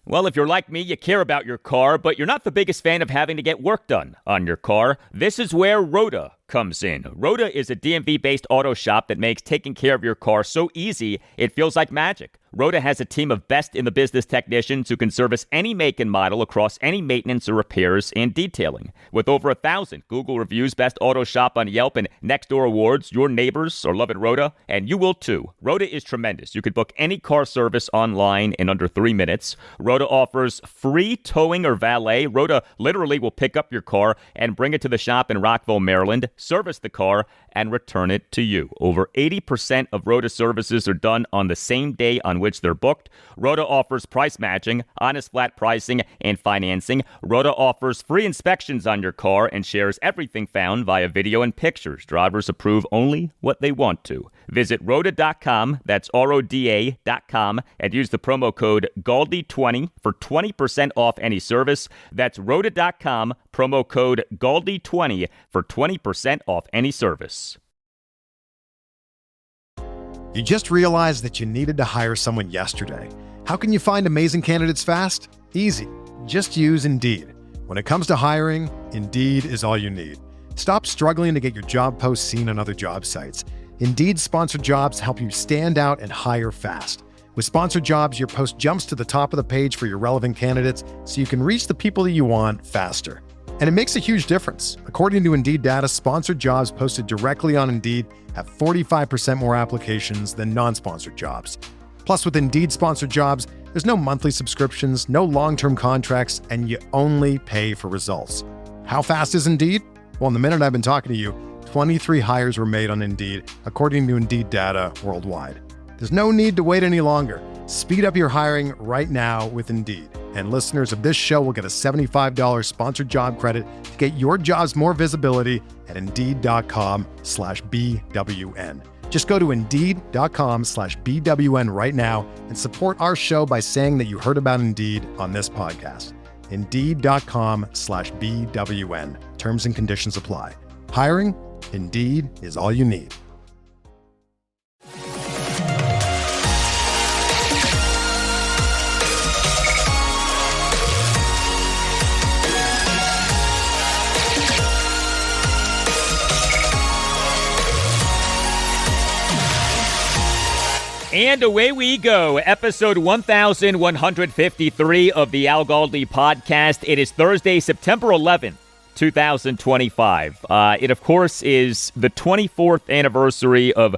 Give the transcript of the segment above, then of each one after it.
Well, if you're like me, you care about your car, but you're not the biggest fan of having to get work done on your car. This is where Rhoda comes in. Rhoda is a DMV-based auto shop that makes taking care of your car so easy, it feels like magic. Rhoda has a team of best-in-the-business technicians who can service any make and model across any maintenance or repairs and detailing. With over 1,000 Google reviews, Best Auto Shop on Yelp, and Nextdoor awards, your neighbors are loving Rhoda, and you will too. Rhoda is tremendous. You could book any car service online in under 3 minutes. Rhoda offers free towing or valet. Rhoda literally will pick up your car and bring it to the shop in Rockville, Maryland, service the car, and return it to you. Over 80% of Rhoda services are done on the same day on which they're booked. Rhoda offers price matching, honest flat pricing, and financing. Rhoda offers free inspections on your car and shares everything found via video and pictures. Drivers approve only what they want to. Visit Rhoda.com, that's RODA.com, and use the promo code GALDI20 for 20% off any service. That's Rhoda.com, promo code GALDI20 for 20% off any service. You just realized that you needed to hire someone yesterday. How can you find amazing candidates fast? Easy. Just use Indeed. When it comes to hiring, Indeed is all you need. Stop struggling to get your job posts seen on other job sites. Indeed sponsored jobs help you stand out and hire fast. With sponsored jobs, your post jumps to the top of the page for your relevant candidates so you can reach the people that you want faster. And it makes a huge difference. According to Indeed data, sponsored jobs posted directly on Indeed have 45% more applications than non-sponsored jobs. Plus, with Indeed sponsored jobs, there's no monthly subscriptions, no long-term contracts, and you only pay for results. How fast is Indeed? Well, in the minute I've been talking to you, 23 hires were made on Indeed, according to Indeed data worldwide. There's no need to wait any longer. Speed up your hiring right now with Indeed. And listeners of this show will get a $75 sponsored job credit to get your jobs more visibility at Indeed.com/BWN. Just go to Indeed.com/BWN right now and support our show by saying that you heard about Indeed on this podcast. Indeed.com/BWN. Terms and conditions apply. Hiring? Indeed is all you need. And away we go. Episode 1153 of the Al Galdi podcast. It is Thursday, September 11th, 2025. It, of course, is the 24th anniversary of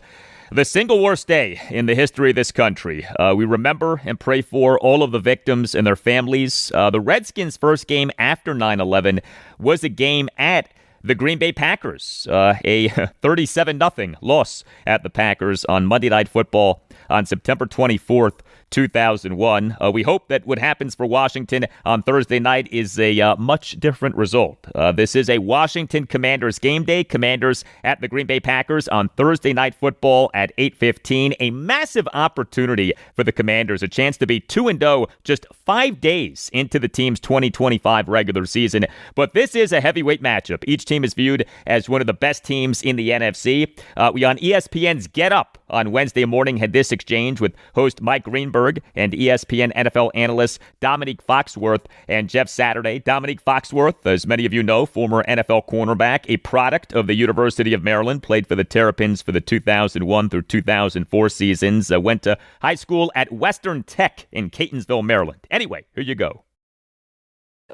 the single worst day in the history of this country. We remember and pray for all of the victims and their families. The Redskins' first game after 9/11 was a game at the Green Bay Packers, a 37-0 loss at the Packers on Monday Night Football on September 24th, 2001. We hope that what happens for Washington on Thursday night is a much different result. This is a Washington Commanders game day. Commanders at the Green Bay Packers on Thursday Night Football at 8:15. A massive opportunity for the Commanders, a chance to be 2-0 just 5 days into the team's 2025 regular season. But this is a heavyweight matchup. Each team is viewed as one of the best teams in the NFC. We on ESPN's Get Up on Wednesday morning had this exchange with host Mike Greenberg and ESPN NFL analysts Dominique Foxworth and Jeff Saturday. Dominique Foxworth, as many of you know, former NFL cornerback, a product of the University of Maryland, played for the Terrapins for the 2001 through 2004 seasons, went to high school at Western Tech in Catonsville, Maryland. Anyway, here you go.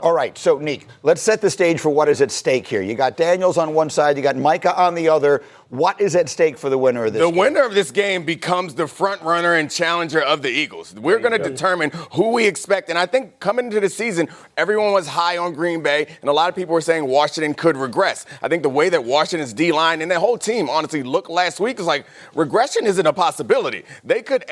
All right, so, Neek, let's set the stage for what is at stake here. You got Daniels on one side, you got Micah on the other. What is at stake for the winner of this game? The winner of this game becomes the front runner and challenger of the Eagles. We're going to determine who we expect. And I think coming into the season, everyone was high on Green Bay, and a lot of people were saying Washington could regress. I think the way that Washington's D-line and their whole team honestly looked last week is like regression isn't a possibility. They could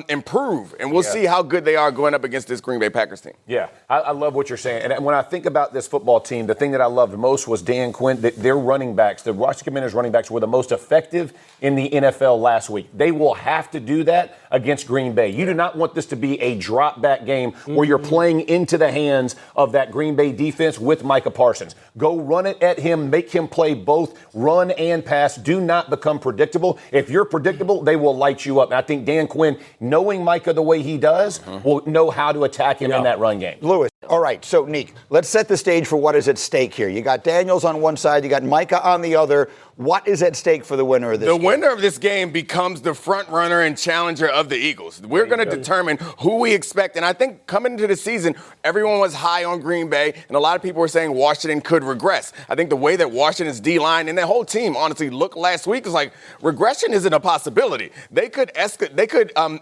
improve, and we'll see how good they are going up against this Green Bay Packers team. Yeah, I love what you're saying. And when I think about this football team, the thing that I loved most was Dan Quinn, their running backs, the Washington Commanders running running backs were the most effective in the NFL last week. They will have to do that against Green Bay. You do not want this to be a drop-back game where you're playing into the hands of that Green Bay defense with Micah Parsons. Go run it at him, make him play both run and pass. Do not become predictable. If you're predictable, they will light you up. And I think Dan Quinn, knowing Micah the way he does, will know how to attack him in that run game. Lewis. All right, so Neek, let's set the stage for what is at stake here. You got Daniels on one side, you got Micah on the other. What is at stake for the winner of this game? The winner of this game becomes the front runner and challenger of the Eagles. We're going to determine who we expect. And I think coming into the season, everyone was high on Green Bay, and a lot of people were saying Washington could regress. I think the way that Washington's D-line and their whole team honestly looked last week is like regression isn't a possibility. They could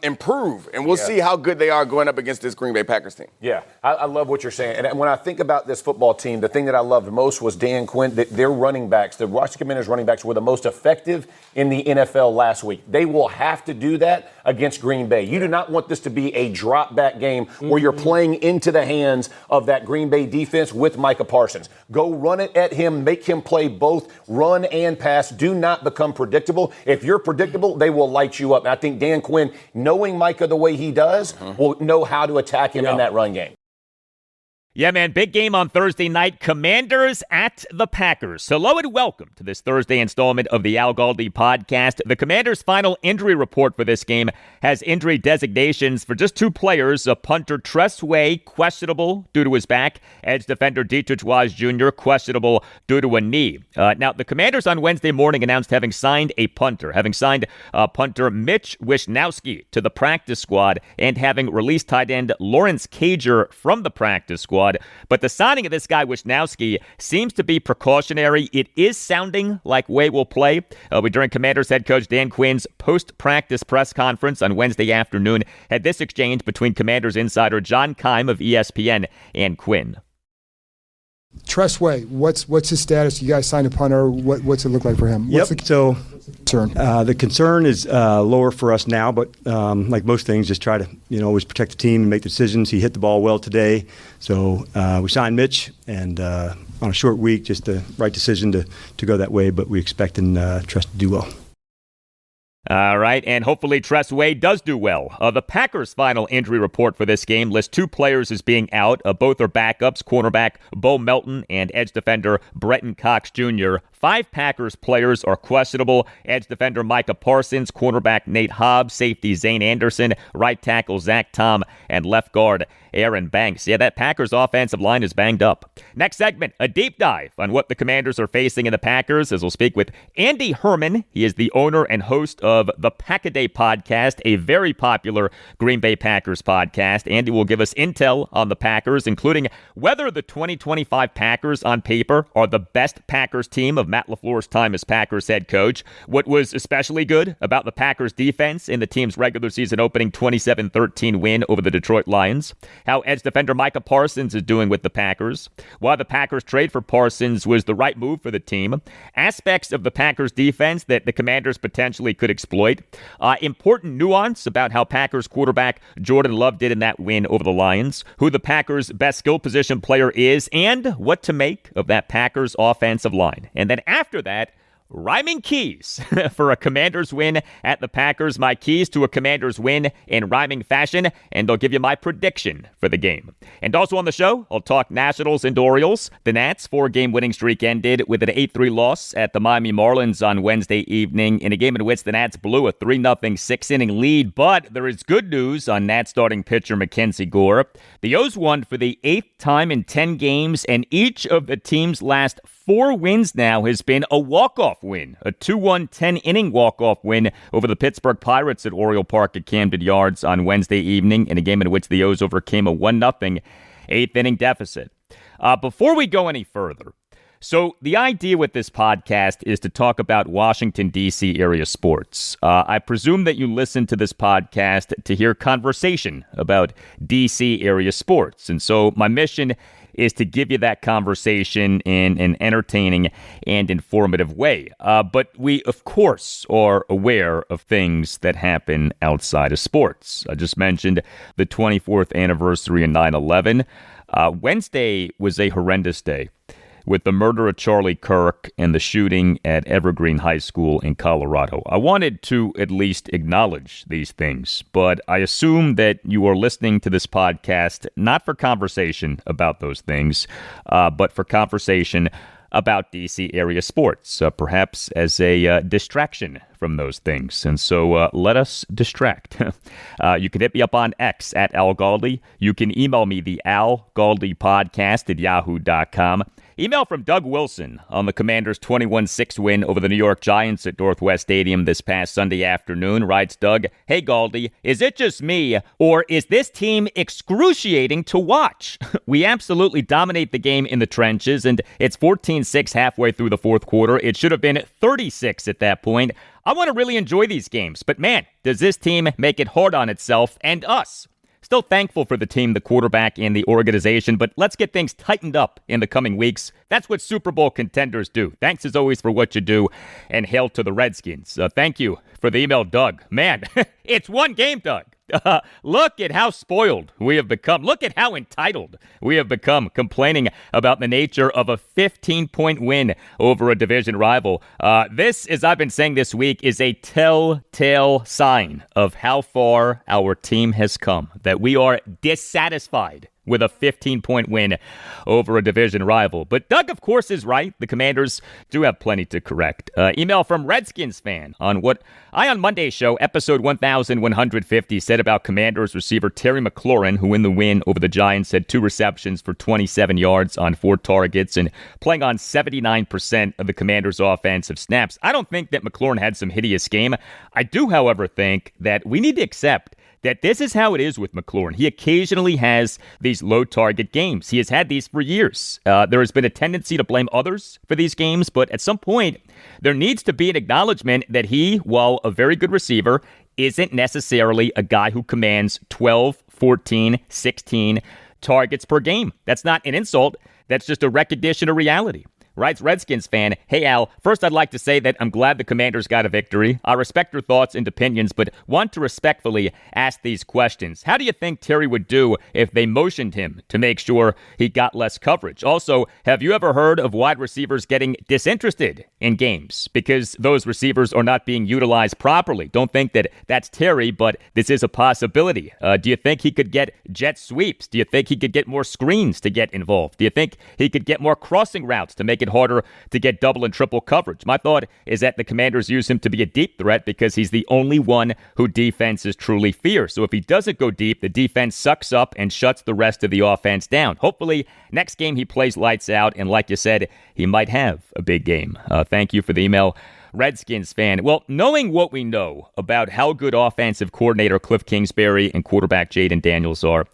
improve, and we'll see how good they are going up against this Green Bay Packers team. Yeah, I love what you're saying. And when I think about this football team, the thing that I loved most was Dan Quinn. Their running backs, the Washington Commanders running backs, were the most effective in the NFL last week. They will have to do that against Green Bay. You do not want this to be a drop-back game where you're playing into the hands of that Green Bay defense with Micah Parsons. Go run it at him, make him play both run and pass. Do not become predictable. If you're predictable, they will light you up. And I think Dan Quinn, knowing Micah the way he does, will know how to attack him in that run game. Yeah, man, big game on Thursday night. Commanders at the Packers. Hello and welcome to this Thursday installment of the Al Galdi podcast. The Commanders' final injury report for this game has injury designations for just two players. A punter, Tress Way, questionable due to his back. Edge defender Dietrich Wise Jr., questionable due to a knee. Now, the Commanders on Wednesday morning announced having signed punter Mitch Wishnowsky to the practice squad and having released tight end Lawrence Cager from the practice squad. But the signing of this guy, Wishnowsky, seems to be precautionary. It is sounding like Way will play. During Commanders head coach Dan Quinn's post-practice press conference on Wednesday afternoon, had this exchange between Commanders insider John Keim of ESPN and Quinn. Tress Way, what's his status? You guys signed a punter. What's it look like for him? What's So the concern is lower for us now, but like most things, just try to always protect the team and make the decisions. He hit the ball well today, so we signed Mitch, and on a short week, just the right decision to go that way. But we expecting Tress to do well. All right, and hopefully Tress Way does do well. The Packers' final injury report for this game lists two players as being out. Both are backups, cornerback Bo Melton and edge defender Bretton Cox Jr. 5 Packers players are questionable. Edge defender Micah Parsons, cornerback Nate Hobbs, safety Zane Anderson, right tackle Zach Tom, and left guard Aaron Banks. Yeah, that Packers offensive line is banged up. Next segment, a deep dive on what the Commanders are facing in the Packers, as we'll speak with Andy Herman. He is the owner and host of the Pack-A-Day podcast, a very popular Green Bay Packers podcast. Andy will give us intel on the Packers, including whether the 2025 Packers on paper are the best Packers team of Matt LaFleur's time as Packers head coach, what was especially good about the Packers defense in the team's regular season opening 27-13 win over the Detroit Lions, how edge defender Micah Parsons is doing with the Packers, why the Packers trade for Parsons was the right move for the team, aspects of the Packers defense that the Commanders potentially could exploit, important nuance about how Packers quarterback Jordan Love did in that win over the Lions, who the Packers' best skill position player is, and what to make of that Packers offensive line. And then after that, rhyming keys for a Commanders win at the Packers. My keys to a Commanders win in rhyming fashion, and I'll give you my prediction for the game. And also on the show, I'll talk Nationals and Orioles. The Nats' 4-game winning streak ended with an 8-3 loss at the Miami Marlins on Wednesday evening in a game in which the Nats blew a 3-0 6-inning lead. But there is good news on Nats starting pitcher MacKenzie Gore. The O's won for the 8th time in 10 games, and each of the team's last 4 wins now has been a walk-off win, a 2-1 10-inning walk-off win over the Pittsburgh Pirates at Oriole Park at Camden Yards on Wednesday evening in a game in which the O's overcame a 1-0 8th-inning deficit. Before we go any further, so the idea with this podcast is to talk about Washington, D.C. area sports. I presume that you listen to this podcast to hear conversation about D.C. area sports, and so my mission is to give you that conversation in an entertaining and informative way. But we, of course, are aware of things that happen outside of sports. I just mentioned the 24th anniversary of 9/11. Wednesday was a horrendous day. with the murder of Charlie Kirk and the shooting at Evergreen High School in Colorado. I wanted to at least acknowledge these things, but I assume that you are listening to this podcast not for conversation about those things, but for conversation about D.C. area sports, perhaps as a distraction from those things. And so let us distract. You can hit me up on X at Al Galdi. You can email me, the Al Galdi podcast at yahoo.com. Email from Doug Wilson on the Commanders' 21-6 win over the New York Giants at Northwest Stadium this past Sunday afternoon. Writes Doug, "Hey Galdi, is it just me, or is this team excruciating to watch? We absolutely dominate the game in the trenches, and it's 14-6 halfway through the fourth quarter. It should have been 36 at that point. I want to really enjoy these games, but man, does this team make it hard on itself and us. Still thankful for the team, the quarterback, and the organization, but let's get things tightened up in the coming weeks. That's what Super Bowl contenders do. Thanks as always for what you do, and hail to the Redskins." Thank you for the email, Doug. Man, it's one game, Doug. Look at how spoiled we have become. Look at how entitled we have become, complaining about the nature of a 15-point win over a division rival. This, as I've been saying this week, is a telltale sign of how far our team has come, that we are dissatisfied with a 15-point win over a division rival. But Doug, of course, is right. The Commanders do have plenty to correct. Email from Redskins fan on what I, on Monday's show, episode 1150, said about Commanders receiver Terry McLaurin, who in the win over the Giants had 2 receptions for 27 yards on 4 targets and playing on 79% of the Commanders' offensive snaps. I don't think that McLaurin had some hideous game. I do, however, think that we need to accept that this is how it is with McLaurin. He occasionally has these low-target games. He has had these for years. There has been a tendency to blame others for these games, but at some point, there needs to be an acknowledgement that he, while a very good receiver, isn't necessarily a guy who commands 12, 14, 16 targets per game. That's not an insult. That's just a recognition of reality. Writes Redskins fan, "Hey Al, first I'd like to say that I'm glad the Commanders got a victory. I respect your thoughts and opinions, but want to respectfully ask these questions. How do you think Terry would do if they motioned him to make sure he got less coverage? Also, have you ever heard of wide receivers getting disinterested in games because those receivers are not being utilized properly? Don't think that that's Terry, but this is a possibility. Do you think he could get jet sweeps? Do you think he could get more screens to get involved? Do you think he could get more crossing routes to make it harder to get double and triple coverage? My thought is that the Commanders use him to be a deep threat because he's the only one who defenses truly fear. So if he doesn't go deep, the defense sucks up and shuts the rest of the offense down. Hopefully, next game he plays lights out, and like you said, he might have a big game." Thank you for the email, Redskins fan. Well, knowing what we know about how good offensive coordinator Cliff Kingsbury and quarterback Jaden Daniels are,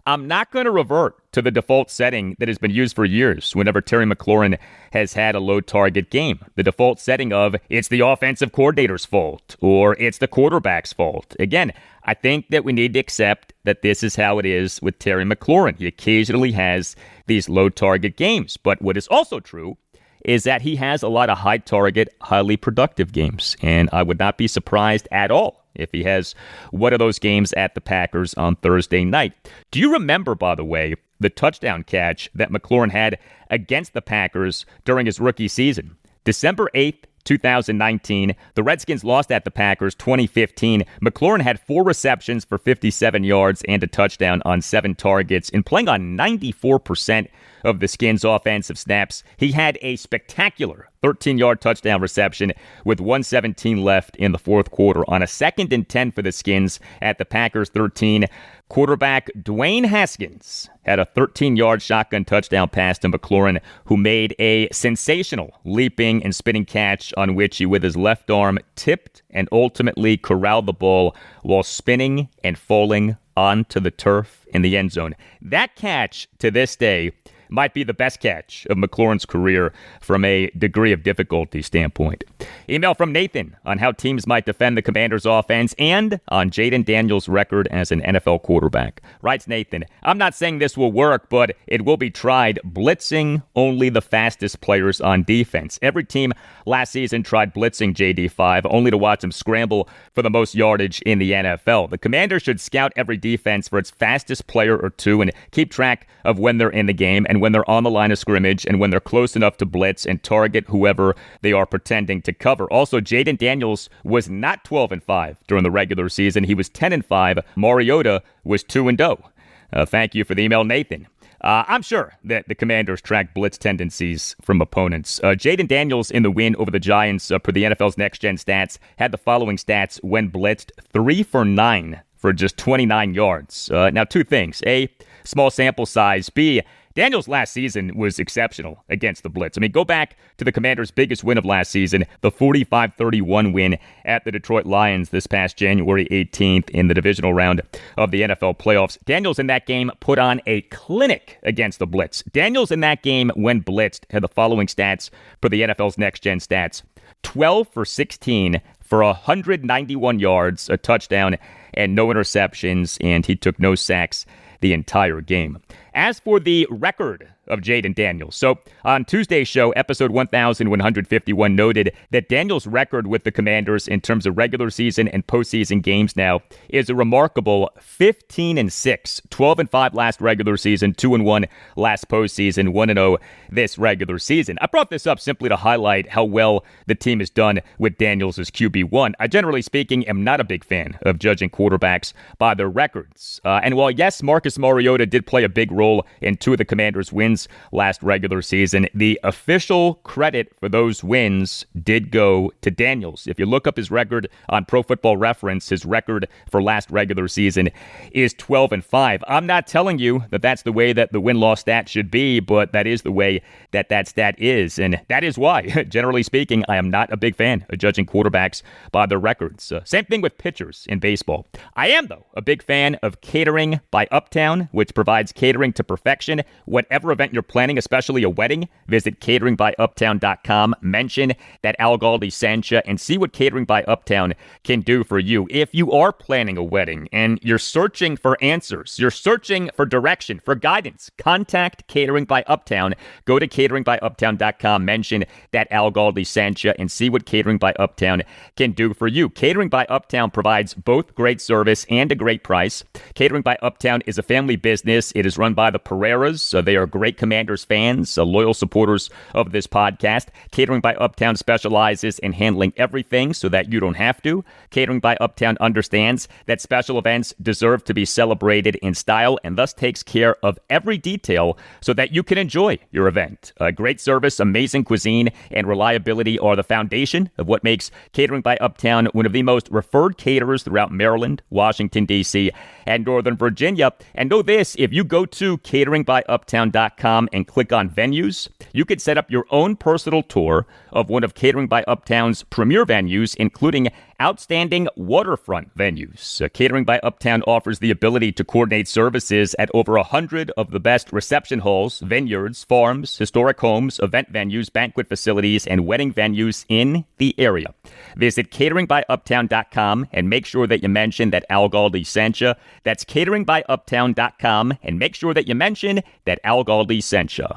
I'm not going to revert to the default setting that has been used for years whenever Terry McLaurin has had a low target game. The default setting of it's the offensive coordinator's fault or it's the quarterback's fault. Again, I think that we need to accept that this is how it is with Terry McLaurin. He occasionally has these low target games. But what is also true is that he has a lot of high target, highly productive games. And I would not be surprised at all if he has one of those games at the Packers on Thursday night. Do you remember, by the way, the touchdown catch that McLaurin had against the Packers during his rookie season? December 8th, 2019, the Redskins lost at the Packers 2015. McLaurin had 4 receptions for 57 yards and a touchdown on 7 targets. In playing on 94% of the Skins' offensive snaps, he had a spectacular 13-yard touchdown reception with 1:17 left in the fourth quarter on a 2nd and 10 for the Skins at the Packers 13. Quarterback Dwayne Haskins had a 13-yard shotgun touchdown pass to McLaurin, who made a sensational leaping and spinning catch on which he, with his left arm, tipped and ultimately corralled the ball while spinning and falling onto the turf in the end zone. That catch, to this day, might be the best catch of McLaurin's career from a degree of difficulty standpoint. Email from Nathan on how teams might defend the Commanders' offense and on Jaden Daniels' record as an NFL quarterback. Writes Nathan, "I'm not saying this will work, but it will be tried blitzing only the fastest players on defense. Every team last season tried blitzing JD5 only to watch him scramble for the most yardage in the NFL. The Commanders should scout every defense for its fastest player or two and keep track of when they're in the game and and when they're on the line of scrimmage, and when they're close enough to blitz and target whoever they are pretending to cover. Also, Jaden Daniels was not 12-5 during the regular season. He was 10-5. Mariota was 2-0. Thank you for the email, Nathan. I'm sure that the Commanders track blitz tendencies from opponents. Jaden Daniels in the win over the Giants per the NFL's Next Gen Stats had the following stats when blitzed: 3 for 9 for just 29 yards. Now, two things. A, small sample size. B, Daniels last season was exceptional against the blitz. I mean, go back to the Commanders' biggest win of last season, the 45-31 win at the Detroit Lions this past January 18th in the divisional round of the NFL playoffs. Daniels in that game put on a clinic against the blitz. Daniels in that game, when blitzed, had the following stats for the NFL's Next Gen Stats: 12 for 16 for 191 yards, a touchdown, and no interceptions, and he took no sacks the entire game. As for the record of Jaden Daniels, so on Tuesday's show, episode 1151 noted that Daniels' record with the Commanders in terms of regular season and postseason games now is a remarkable 15-6, 12-5 last regular season, 2-1 last postseason, 1-0 this regular season. I brought this up simply to highlight how well the team has done with Daniels as QB1. I, generally speaking, am not a big fan of judging quarterbacks by their records. And while, yes, Marcus Mariota did play a big role in two of the Commanders' wins last regular season, the official credit for those wins did go to Daniels. If you look up his record on Pro Football Reference, his record for last regular season is 12-5. I'm not telling you that that's the way that the win-loss stat should be, but that is the way that that stat is. And that is why, generally speaking, I am not a big fan of judging quarterbacks by their records. Same thing with pitchers in baseball. I am, though, a big fan of Catering by Uptown, which provides catering to perfection. Whatever event you're planning, especially a wedding, visit cateringbyuptown.com. Mention that Al Galdi sent you and see what Catering by Uptown can do for you. If you are planning a wedding and you're searching for answers, you're searching for direction, for guidance, contact Catering by Uptown. Go to cateringbyuptown.com. Mention that Al Galdi sent you and see what Catering by Uptown can do for you. Catering by Uptown provides both great service and a great price. Catering by Uptown is a family business. It is run by the Pereiras, so they are great Commanders fans, loyal supporters of this podcast. Catering by Uptown specializes in handling everything so that you don't have to. Catering by Uptown understands that special events deserve to be celebrated in style and thus takes care of every detail so that you can enjoy your event. Great service, amazing cuisine, and reliability are the foundation of what makes Catering by Uptown one of the most referred caterers throughout Maryland, Washington, D.C., and Northern Virginia. And know this, if you go to cateringbyuptown.com and click on venues, you could set up your own personal tour of one of Catering by Uptown's premier venues, including outstanding waterfront venues. Catering by Uptown offers the ability to coordinate services at over 100 of the best reception halls, vineyards, farms, historic homes, event venues, banquet facilities, and wedding venues in the area. Visit cateringbyuptown.com and make sure that you mention that Al Galdi sent you. That's cateringbyuptown.com and make sure that you mention that Al Galdi sent you.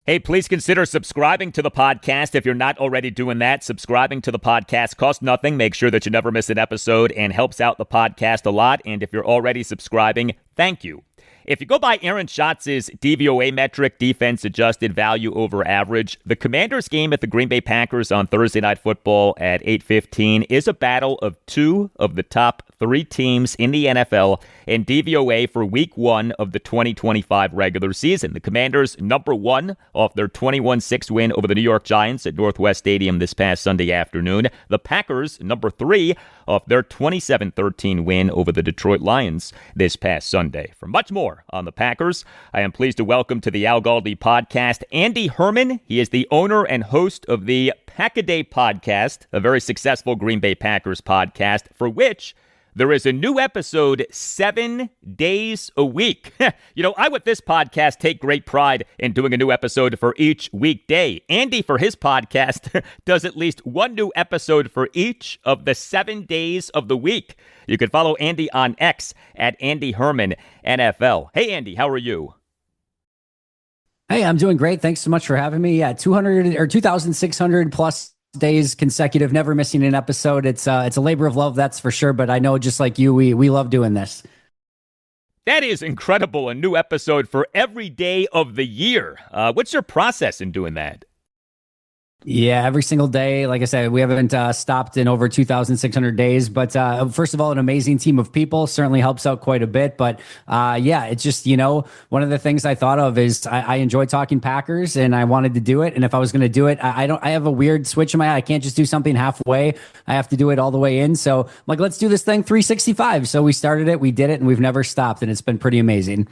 Hey, please consider subscribing to the podcast if you're not already doing that. Subscribing to the podcast costs nothing. Make sure that you never miss an episode and helps out the podcast a lot. And if you're already subscribing, thank you. If you go by Aaron Schatz's DVOA metric, defense adjusted value over average, the Commanders game at the Green Bay Packers on Thursday Night Football at 8:15 is a battle of two of the top three teams in the NFL in DVOA for Week 1 of the 2025 regular season. The Commanders, number 1 off their 21-6 win over the New York Giants at Northwest Stadium this past Sunday afternoon. The Packers, number 3 off their 27-13 win over the Detroit Lions this past Sunday. For much more on the Packers, I am pleased to welcome to the Al Galdi podcast Andy Herman. He is the owner and host of the Pack-A-Day podcast, a very successful Green Bay Packers podcast, for which there is a new episode 7 days a week. I with this podcast take great pride in doing a new episode for each weekday. Andy, for his podcast, does at least one new episode for each of the 7 days of the week. You can follow Andy on X at Andy Herman NFL. Hey, Andy, how are you? Hey, I'm doing great. Thanks so much for having me. Yeah, 200 or 2,600 plus days consecutive, never missing an episode. It's a labor of love, that's for sure. But I know, just like you, we love doing this. That is incredible. A new episode for every day of the year. What's your process in doing that? Yeah, every single day. Like I said, we haven't stopped in over 2,600 days. But first of all, an amazing team of people certainly helps out quite a bit. But yeah, it's just, one of the things I thought of is I enjoy talking Packers and I wanted to do it. And if I was going to do it, I have a weird switch in my eye. I can't just do something halfway. I have to do it all the way in. So I'm like, let's do this thing 365. So we started it, we did it, and we've never stopped. And it's been pretty amazing.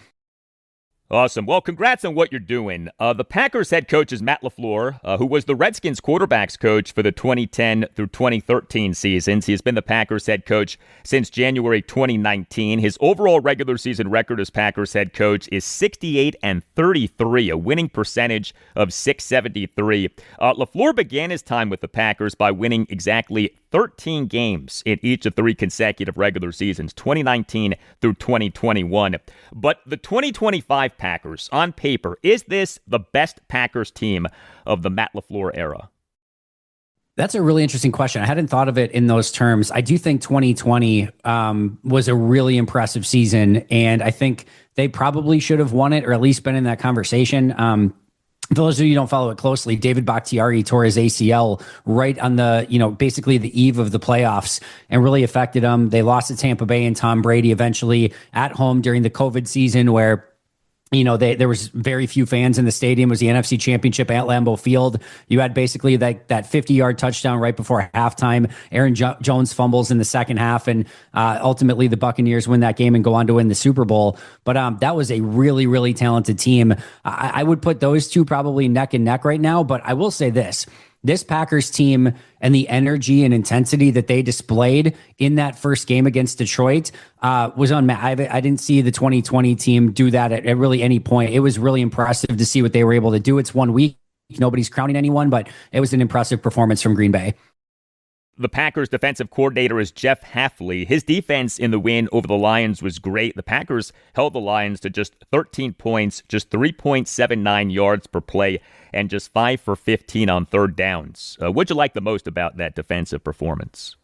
Awesome. Well, congrats on what you're doing. The Packers head coach is Matt LaFleur, who was the Redskins quarterbacks coach for the 2010 through 2013 seasons. He has been the Packers head coach since January 2019. His overall regular season record as Packers head coach is 68-33, a winning percentage of .673. LaFleur began his time with the Packers by winning exactly 13 games in each of 3 consecutive regular seasons, 2019 through 2021. But the 2025 Packers, on paper, is this the best Packers team of the Matt LaFleur era? That's a really interesting question. I hadn't thought of it in those terms. I do think 2020 was a really impressive season, and I think they probably should have won it or at least been in that conversation. For those of you who don't follow it closely, David Bakhtiari tore his ACL right on the, basically the eve of the playoffs and really affected them. They lost to Tampa Bay and Tom Brady eventually at home during the COVID season where there was very few fans in the stadium. It was the NFC Championship at Lambeau Field. You had basically that 50-yard touchdown right before halftime. Aaron Jones fumbles in the second half, and ultimately the Buccaneers win that game and go on to win the Super Bowl. But that was a really, really talented team. I would put those two probably neck and neck right now, but I will say this. This Packers team and the energy and intensity that they displayed in that first game against Detroit was unmatched. I didn't see the 2020 team do that at really any point. It was really impressive to see what they were able to do. It's 1 week. Nobody's crowning anyone, but it was an impressive performance from Green Bay. The Packers defensive coordinator is Jeff Hafley. His defense in the win over the Lions was great. The Packers held the Lions to just 13 points, just 3.79 yards per play, and just 5 for 15 on third downs. What'd you like the most about that defensive performance?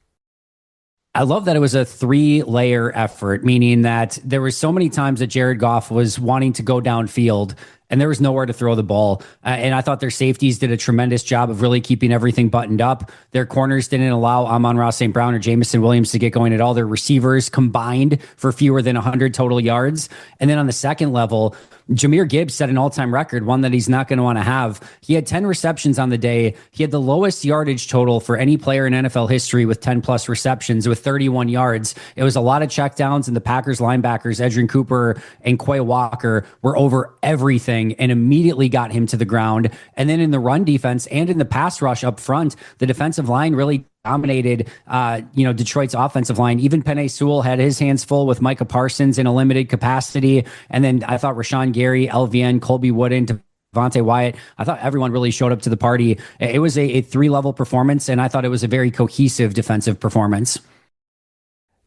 I love that it was a 3-layer effort, meaning that there were so many times that Jared Goff was wanting to go downfield and there was nowhere to throw the ball. And I thought their safeties did a tremendous job of really keeping everything buttoned up. Their corners didn't allow Amon-Ra St. Brown or Jamison Williams to get going at all. Their receivers combined for fewer than 100 total yards. And then on the second level, Jahmyr Gibbs set an all-time record, one that he's not going to want to have. He had 10 receptions on the day. He had the lowest yardage total for any player in NFL history with 10-plus receptions with 31 yards. It was a lot of checkdowns, and the Packers linebackers, Edgerrin Cooper and Quay Walker, were over everything and immediately got him to the ground. And then in the run defense and in the pass rush up front, the defensive line really dominated, Detroit's offensive line. Even Penei Sewell had his hands full with Micah Parsons in a limited capacity. And then I thought Rashawn Gary, LVN, Colby Wooden, Devontae Wyatt, I thought everyone really showed up to the party. It was a 3-level performance, and I thought it was a very cohesive defensive performance.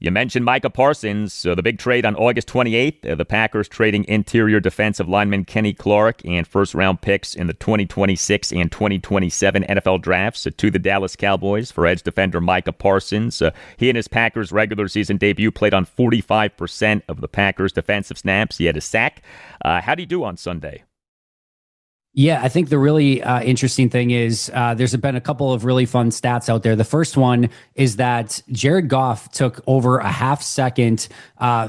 You mentioned Micah Parsons, the big trade on August 28th. The Packers trading interior defensive lineman Kenny Clark and first-round picks in the 2026 and 2027 NFL drafts to the Dallas Cowboys for edge defender Micah Parsons. He and his Packers regular season debut played on 45% of the Packers' defensive snaps. He had a sack. How'd he do on Sunday? Yeah, I think the really interesting thing is there's been a couple of really fun stats out there. The first one is that Jared Goff took over a half second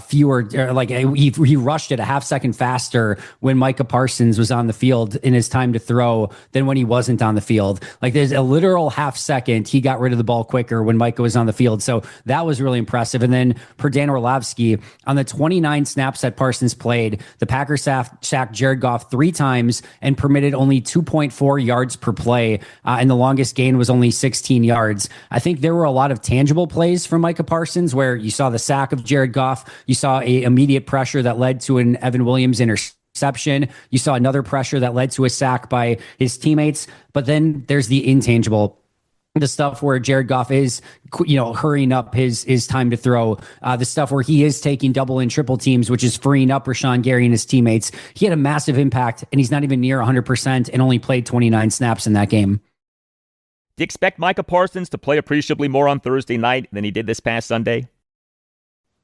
fewer, he rushed it a half second faster when Micah Parsons was on the field in his time to throw than when he wasn't on the field. Like there's a literal half second he got rid of the ball quicker when Micah was on the field. So that was really impressive. And then per Dan Orlovsky, on the 29 snaps that Parsons played, the Packers sacked Jared Goff 3 times and permitted only 2.4 yards per play, and the longest gain was only 16 yards. I think there were a lot of tangible plays from Micah Parsons where you saw the sack of Jared Goff, you saw a immediate pressure that led to an Evan Williams interception, you saw another pressure that led to a sack by his teammates, but then there's the intangible the stuff where Jared Goff is, hurrying up his time to throw, the stuff where he is taking double and triple teams, which is freeing up Rashawn Gary and his teammates. He had a massive impact, and he's not even near 100% and only played 29 snaps in that game. Do you expect Micah Parsons to play appreciably more on Thursday night than he did this past Sunday?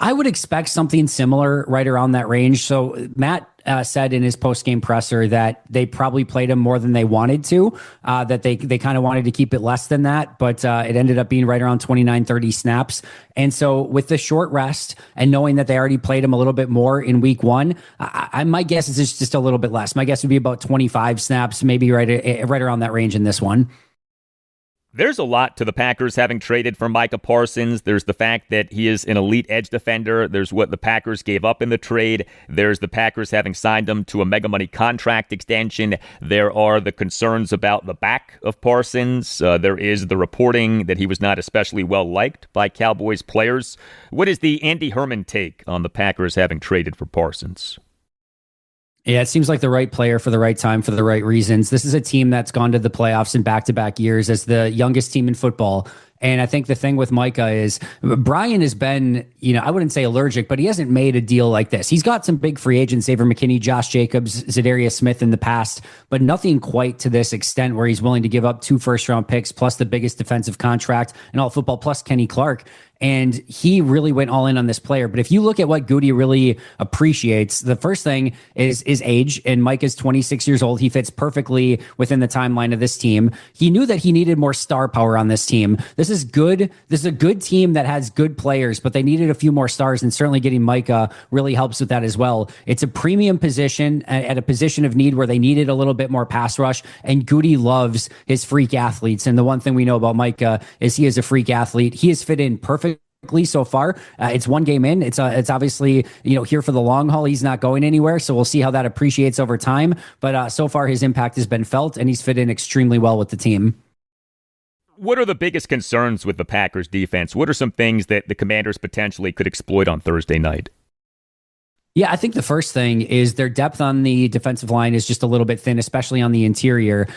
I would expect something similar right around that range. So Matt said in his post-game presser that they probably played him more than they wanted to, that they kind of wanted to keep it less than that, but it ended up being right around 29, 30 snaps. And so with the short rest and knowing that they already played him a little bit more in week one, my guess is just a little bit less. My guess would be about 25 snaps, maybe right around that range in this one. There's a lot to the Packers having traded for Micah Parsons. There's the fact that he is an elite edge defender. There's what the Packers gave up in the trade. There's the Packers having signed him to a mega money contract extension. There are the concerns about the back of Parsons. There is the reporting that he was not especially well liked by Cowboys players. What is the Andy Herman take on the Packers having traded for Parsons? Yeah, it seems like the right player for the right time for the right reasons. This is a team that's gone to the playoffs in back-to-back years as the youngest team in football. And I think the thing with Micah is Brian has been, I wouldn't say allergic, but he hasn't made a deal like this. He's got some big free agents, Xavier McKinney, Josh Jacobs, Zadarius Smith in the past, but nothing quite to this extent where he's willing to give up 2 first-round picks plus the biggest defensive contract in all football plus Kenny Clark. And he really went all in on this player. But if you look at what Goody really appreciates, the first thing is age. And Mike is 26 years old. He fits perfectly within the timeline of this team. He knew that he needed more star power on this team. This is good. This is a good team that has good players, but they needed a few more stars. And certainly getting Micah really helps with that as well. It's a premium position at a position of need where they needed a little bit more pass rush. And Goody loves his freak athletes. And the one thing we know about Micah is he is a freak athlete. He has fit in perfectly so far. It's one game in. It's obviously here for the long haul. He's not going anywhere, so we'll see how that appreciates over time. But so far, his impact has been felt, and he's fit in extremely well with the team. What are the biggest concerns with the Packers defense? What are some things that the Commanders potentially could exploit on Thursday night? Yeah, I think the first thing is their depth on the defensive line is just a little bit thin, especially on the interior.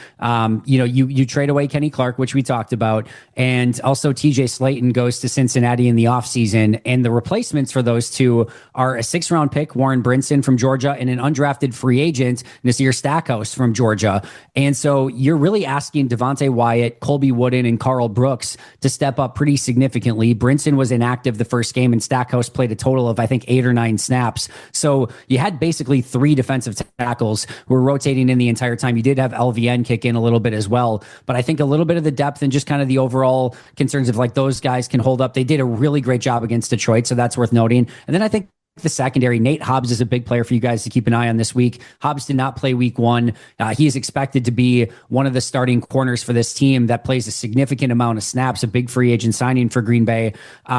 You trade away Kenny Clark, which we talked about, and also TJ Slayton goes to Cincinnati in the offseason. And the replacements for those two are a 6th-round pick, Warren Brinson from Georgia, and an undrafted free agent, Nasir Stackhouse from Georgia. And so you're really asking Devontae Wyatt, Colby Wooden, and Carl Brooks to step up pretty significantly. Brinson was inactive the first game, and Stackhouse played a total of, I think, 8 or 9 snaps. So you had basically 3 defensive tackles who were rotating in the entire time. You did have LVN kick in a little bit as well. But I think a little bit of the depth and just kind of the overall concerns of like those guys can hold up. They did a really great job against Detroit, so that's worth noting. And then I think the secondary, Nate Hobbs is a big player for you guys to keep an eye on this week. Hobbs did not play week 1. He is expected to be one of the starting corners for this team that plays a significant amount of snaps, a big free agent signing for Green Bay.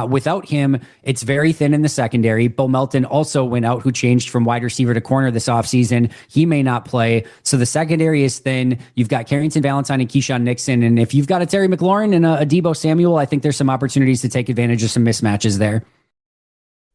Without him, it's very thin in the secondary. Bo Melton also went out, who changed from wide receiver to corner this offseason. He may not play. So the secondary is thin. You've got Carrington Valentine and Keyshawn Nixon. And if you've got a Terry McLaurin and a Deebo Samuel, I think there's some opportunities to take advantage of some mismatches there.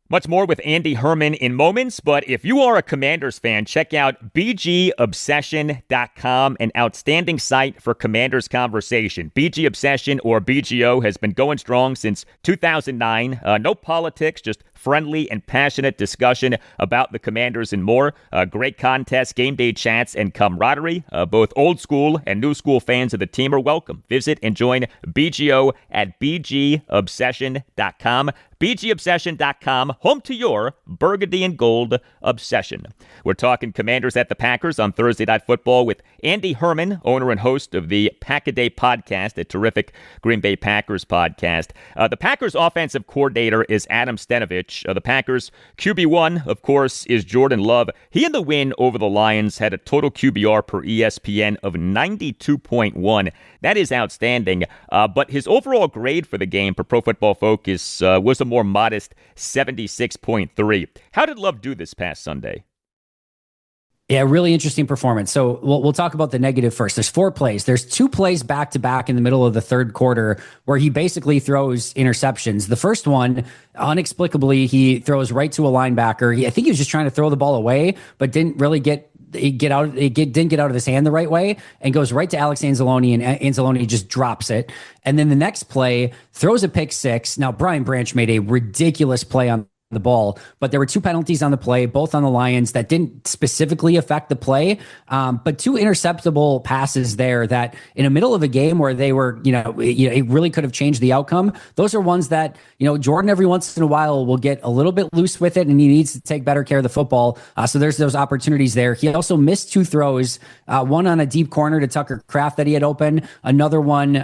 Much more with Andy Herman in moments, but if you are a Commanders fan, check out bgobsession.com, an outstanding site for Commanders conversation. BG Obsession, or BGO, has been going strong since 2009. No politics, just friendly and passionate discussion about the Commanders and more. Great contests, game day chats, and camaraderie. Both old school and new school fans of the team are welcome. Visit and join BGO at bgobsession.com. bgobsession.com, home to your burgundy and gold obsession. We're talking Commanders at the Packers on Thursday Night Football with Andy Herman, owner and host of the Pack-A-Day podcast, a terrific Green Bay Packers podcast. The Packers offensive coordinator is Adam Stenavich. The Packers QB1, of course, is Jordan Love. He in the win over the Lions had a total QBR per ESPN of 92.1. That is outstanding. But his overall grade for the game per Pro Football Focus was a more modest 76.3. How did Love do this past Sunday? Yeah, really interesting performance. So we'll talk about the negative first. There's 4 plays. There's 2 plays back to back in the middle of the third quarter where he basically throws interceptions. The first one, inexplicably, he throws right to a linebacker. I think he was just trying to throw the ball away, but didn't really get didn't get out of his hand the right way and goes right to Alex Anzalone, and Anzalone just drops it. And then the next play throws a pick six. Now, Brian Branch made a ridiculous play on the ball, but there were two penalties on the play, both on the Lions, that didn't specifically affect the play, but two interceptable passes there that in the middle of a game where they were, it really could have changed the outcome. Those are ones that, Jordan every once in a while will get a little bit loose with it, and he needs to take better care of the football. So there's those opportunities there. He also missed two throws, one on a deep corner to Tucker Kraft that he had open, another one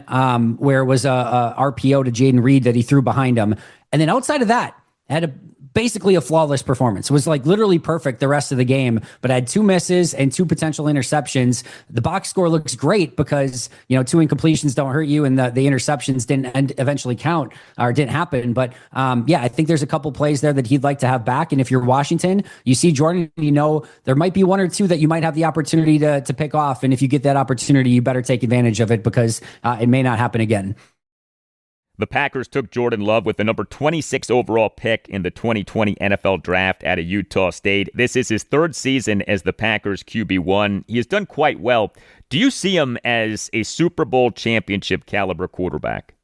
where it was a RPO to Jaden Reed that he threw behind him. And then outside of that, had basically a flawless performance. It was like literally perfect the rest of the game, but had two misses and two potential interceptions. The box score looks great because, two incompletions don't hurt you, and the interceptions didn't eventually count or didn't happen. But I think there's a couple plays there that he'd like to have back. And if you're Washington, you see Jordan, there might be one or two that you might have the opportunity to pick off. And if you get that opportunity, you better take advantage of it because it may not happen again. The Packers took Jordan Love with the number 26 overall pick in the 2020 NFL Draft out of Utah State. This is his third season as the Packers QB1. He has done quite well. Do you see him as a Super Bowl championship caliber quarterback?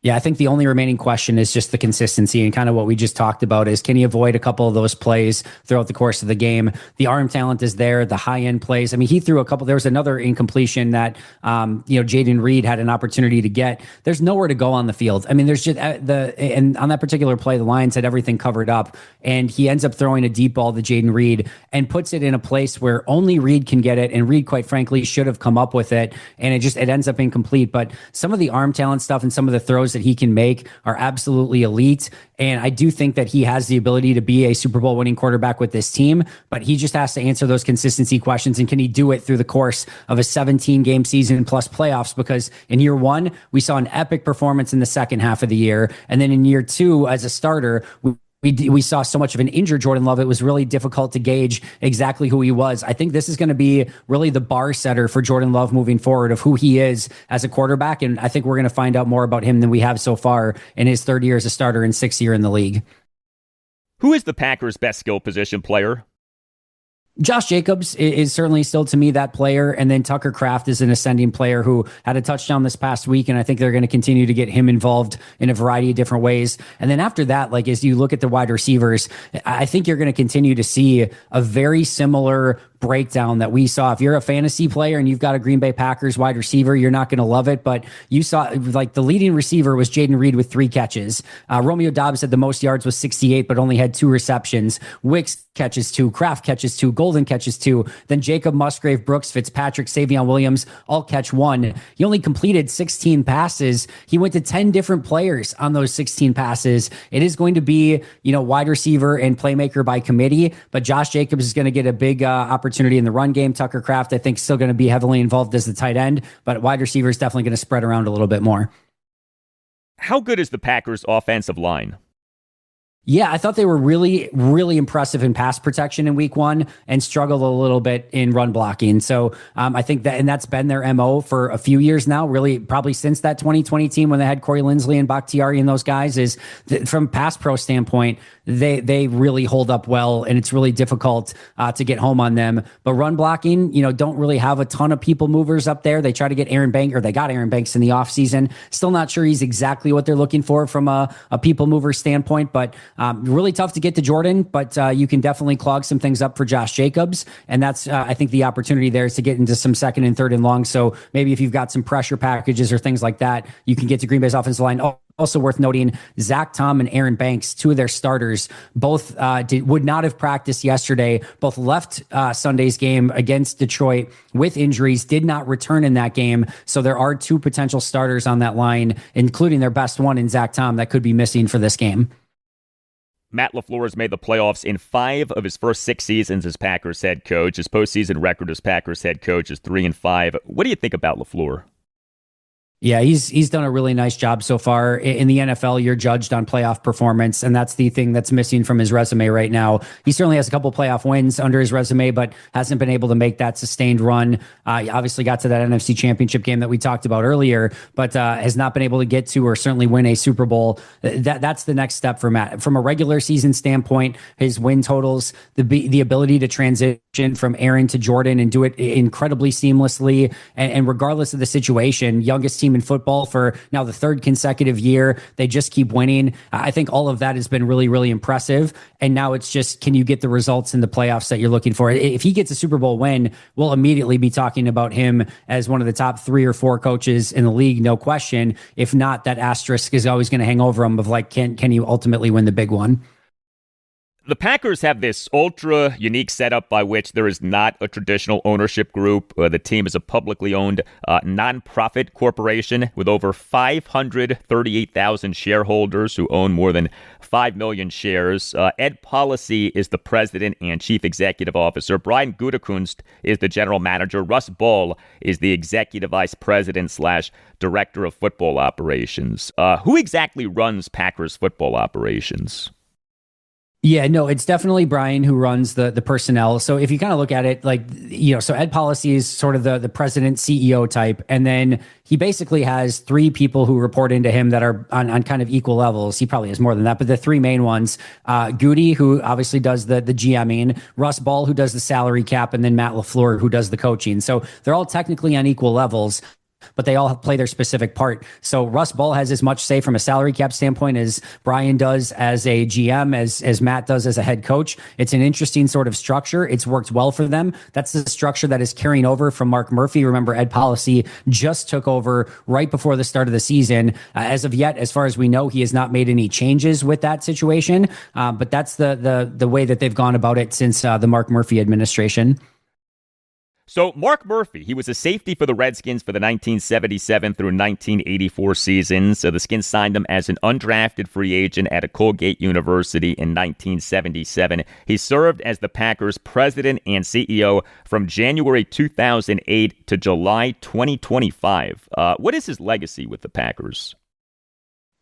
Yeah, I think the only remaining question is just the consistency, and kind of what we just talked about is, can he avoid a couple of those plays throughout the course of the game? The arm talent is there, the high-end plays. I mean, he threw a couple. There was another incompletion that, Jaden Reed had an opportunity to get. There's nowhere to go on the field. I mean, there's just and on that particular play, the Lions had everything covered up, and he ends up throwing a deep ball to Jaden Reed and puts it in a place where only Reed can get it, and Reed, quite frankly, should have come up with it, and it ends up incomplete. But some of the arm talent stuff and some of the throws that he can make are absolutely elite. And I do think that he has the ability to be a Super Bowl winning quarterback with this team, but he just has to answer those consistency questions. And can he do it through the course of a 17 game season plus playoffs? Because in year one, we saw an epic performance in the second half of the year. And then in year two, as a starter, we saw so much of an injured Jordan Love. It was really difficult to gauge exactly who he was. I think this is going to be really the bar setter for Jordan Love moving forward of who he is as a quarterback. And I think we're going to find out more about him than we have so far in his third year as a starter and sixth year in the league. Who is the Packers' best skill position player? Josh Jacobs is certainly still, to me, that player. And then Tucker Kraft is an ascending player who had a touchdown this past week. And I think they're going to continue to get him involved in a variety of different ways. And then after that, as you look at the wide receivers, I think you're going to continue to see a very similar breakdown that we saw. If you're a fantasy player and you've got a Green Bay Packers wide receiver, you're not going to love it, but you saw the leading receiver was Jaden Reed with 3 catches. Romeo Doubs had the most yards with 68, but only had 2 receptions. Wicks catches 2, Kraft catches 2, Golden catches 2. Then Jacob Musgrave, Brooks Fitzpatrick, Savion Williams all catch 1. He only completed 16 passes. He went to 10 different players on those 16 passes. It is going to be, wide receiver and playmaker by committee, but Josh Jacobs is going to get a big opportunity in the run game. Tucker Kraft, I think, still going to be heavily involved as the tight end, but wide receiver is definitely going to spread around a little bit more. How good is the Packers' offensive line? Yeah, I thought they were really, really impressive in pass protection in week 1 and struggled a little bit in run blocking. So I think that's been their MO for a few years now, really probably since that 2020 team when they had Corey Linsley and Bakhtiari and those guys, is from pass pro standpoint, they really hold up well, and it's really difficult to get home on them. But run blocking, don't really have a ton of people movers up there. They try to get they got Aaron Banks in the offseason. Still not sure he's exactly what they're looking for from a people mover standpoint, but really tough to get to Jordan, but you can definitely clog some things up for Josh Jacobs. And that's, I think, the opportunity there is to get into some second and third and long. So maybe if you've got some pressure packages or things like that, you can get to Green Bay's offensive line. Also worth noting, Zach Tom and Aaron Banks, 2 of their starters, both would not have practiced yesterday. Both left Sunday's game against Detroit with injuries, did not return in that game. So there are 2 potential starters on that line, including their best one in Zach Tom, that could be missing for this game. Matt LaFleur has made the playoffs in 5 of his first 6 seasons as Packers head coach. His postseason record as Packers head coach is 3-5. What do you think about LaFleur? Yeah, he's done a really nice job so far. In the NFL, you're judged on playoff performance, and that's the thing that's missing from his resume right now. He certainly has a couple playoff wins under his resume, but hasn't been able to make that sustained run. He obviously got to that NFC Championship game that we talked about earlier, but has not been able to get to or certainly win a Super Bowl. That's the next step for Matt. From a regular season standpoint, his win totals, the ability to transition from Aaron to Jordan and do it incredibly seamlessly, and regardless of the situation, youngest team in football for now the third consecutive year. They just keep winning. I think all of that has been really, really impressive. And now it's just, can you get the results in the playoffs that you're looking for? If he gets a Super Bowl win, we'll immediately be talking about him as one of the top 3 or 4 coaches in the league, no question. If not, that asterisk is always going to hang over him of like, can you ultimately win the big one? The Packers have this ultra unique setup by which there is not a traditional ownership group. The team is a publicly owned nonprofit corporation with over 538,000 shareholders who own more than 5 million shares. Ed Policy is the president and chief executive officer. Brian Gutekunst is the general manager. Russ Ball is the executive vice president / director of football operations. Who exactly runs Packers football operations? Yeah, no, it's definitely Brian who runs the personnel. So if you kind of look at it, like, so Ed Policy is sort of the president CEO type. And then he basically has 3 people who report into him that are on kind of equal levels. He probably has more than that, but the 3 main ones, Goody, who obviously does the GMing, Russ Ball, who does the salary cap, and then Matt LaFleur, who does the coaching. So they're all technically on equal levels, but they all play their specific part. So Russ Ball has as much say from a salary cap standpoint as Brian does as a GM, as Matt does as a head coach. It's an interesting sort of structure. It's worked well for them. That's the structure that is carrying over from Mark Murphy. Remember, Ed Policy just took over right before the start of the season. As of yet, as far as we know, he has not made any changes with that situation. But that's the way that they've gone about it since the Mark Murphy administration. So Mark Murphy, he was a safety for the Redskins for the 1977 through 1984 seasons. So the Skins signed him as an undrafted free agent at a Colgate University in 1977. He served as the Packers president and CEO from January 2008 to July 2025. What is his legacy with the Packers?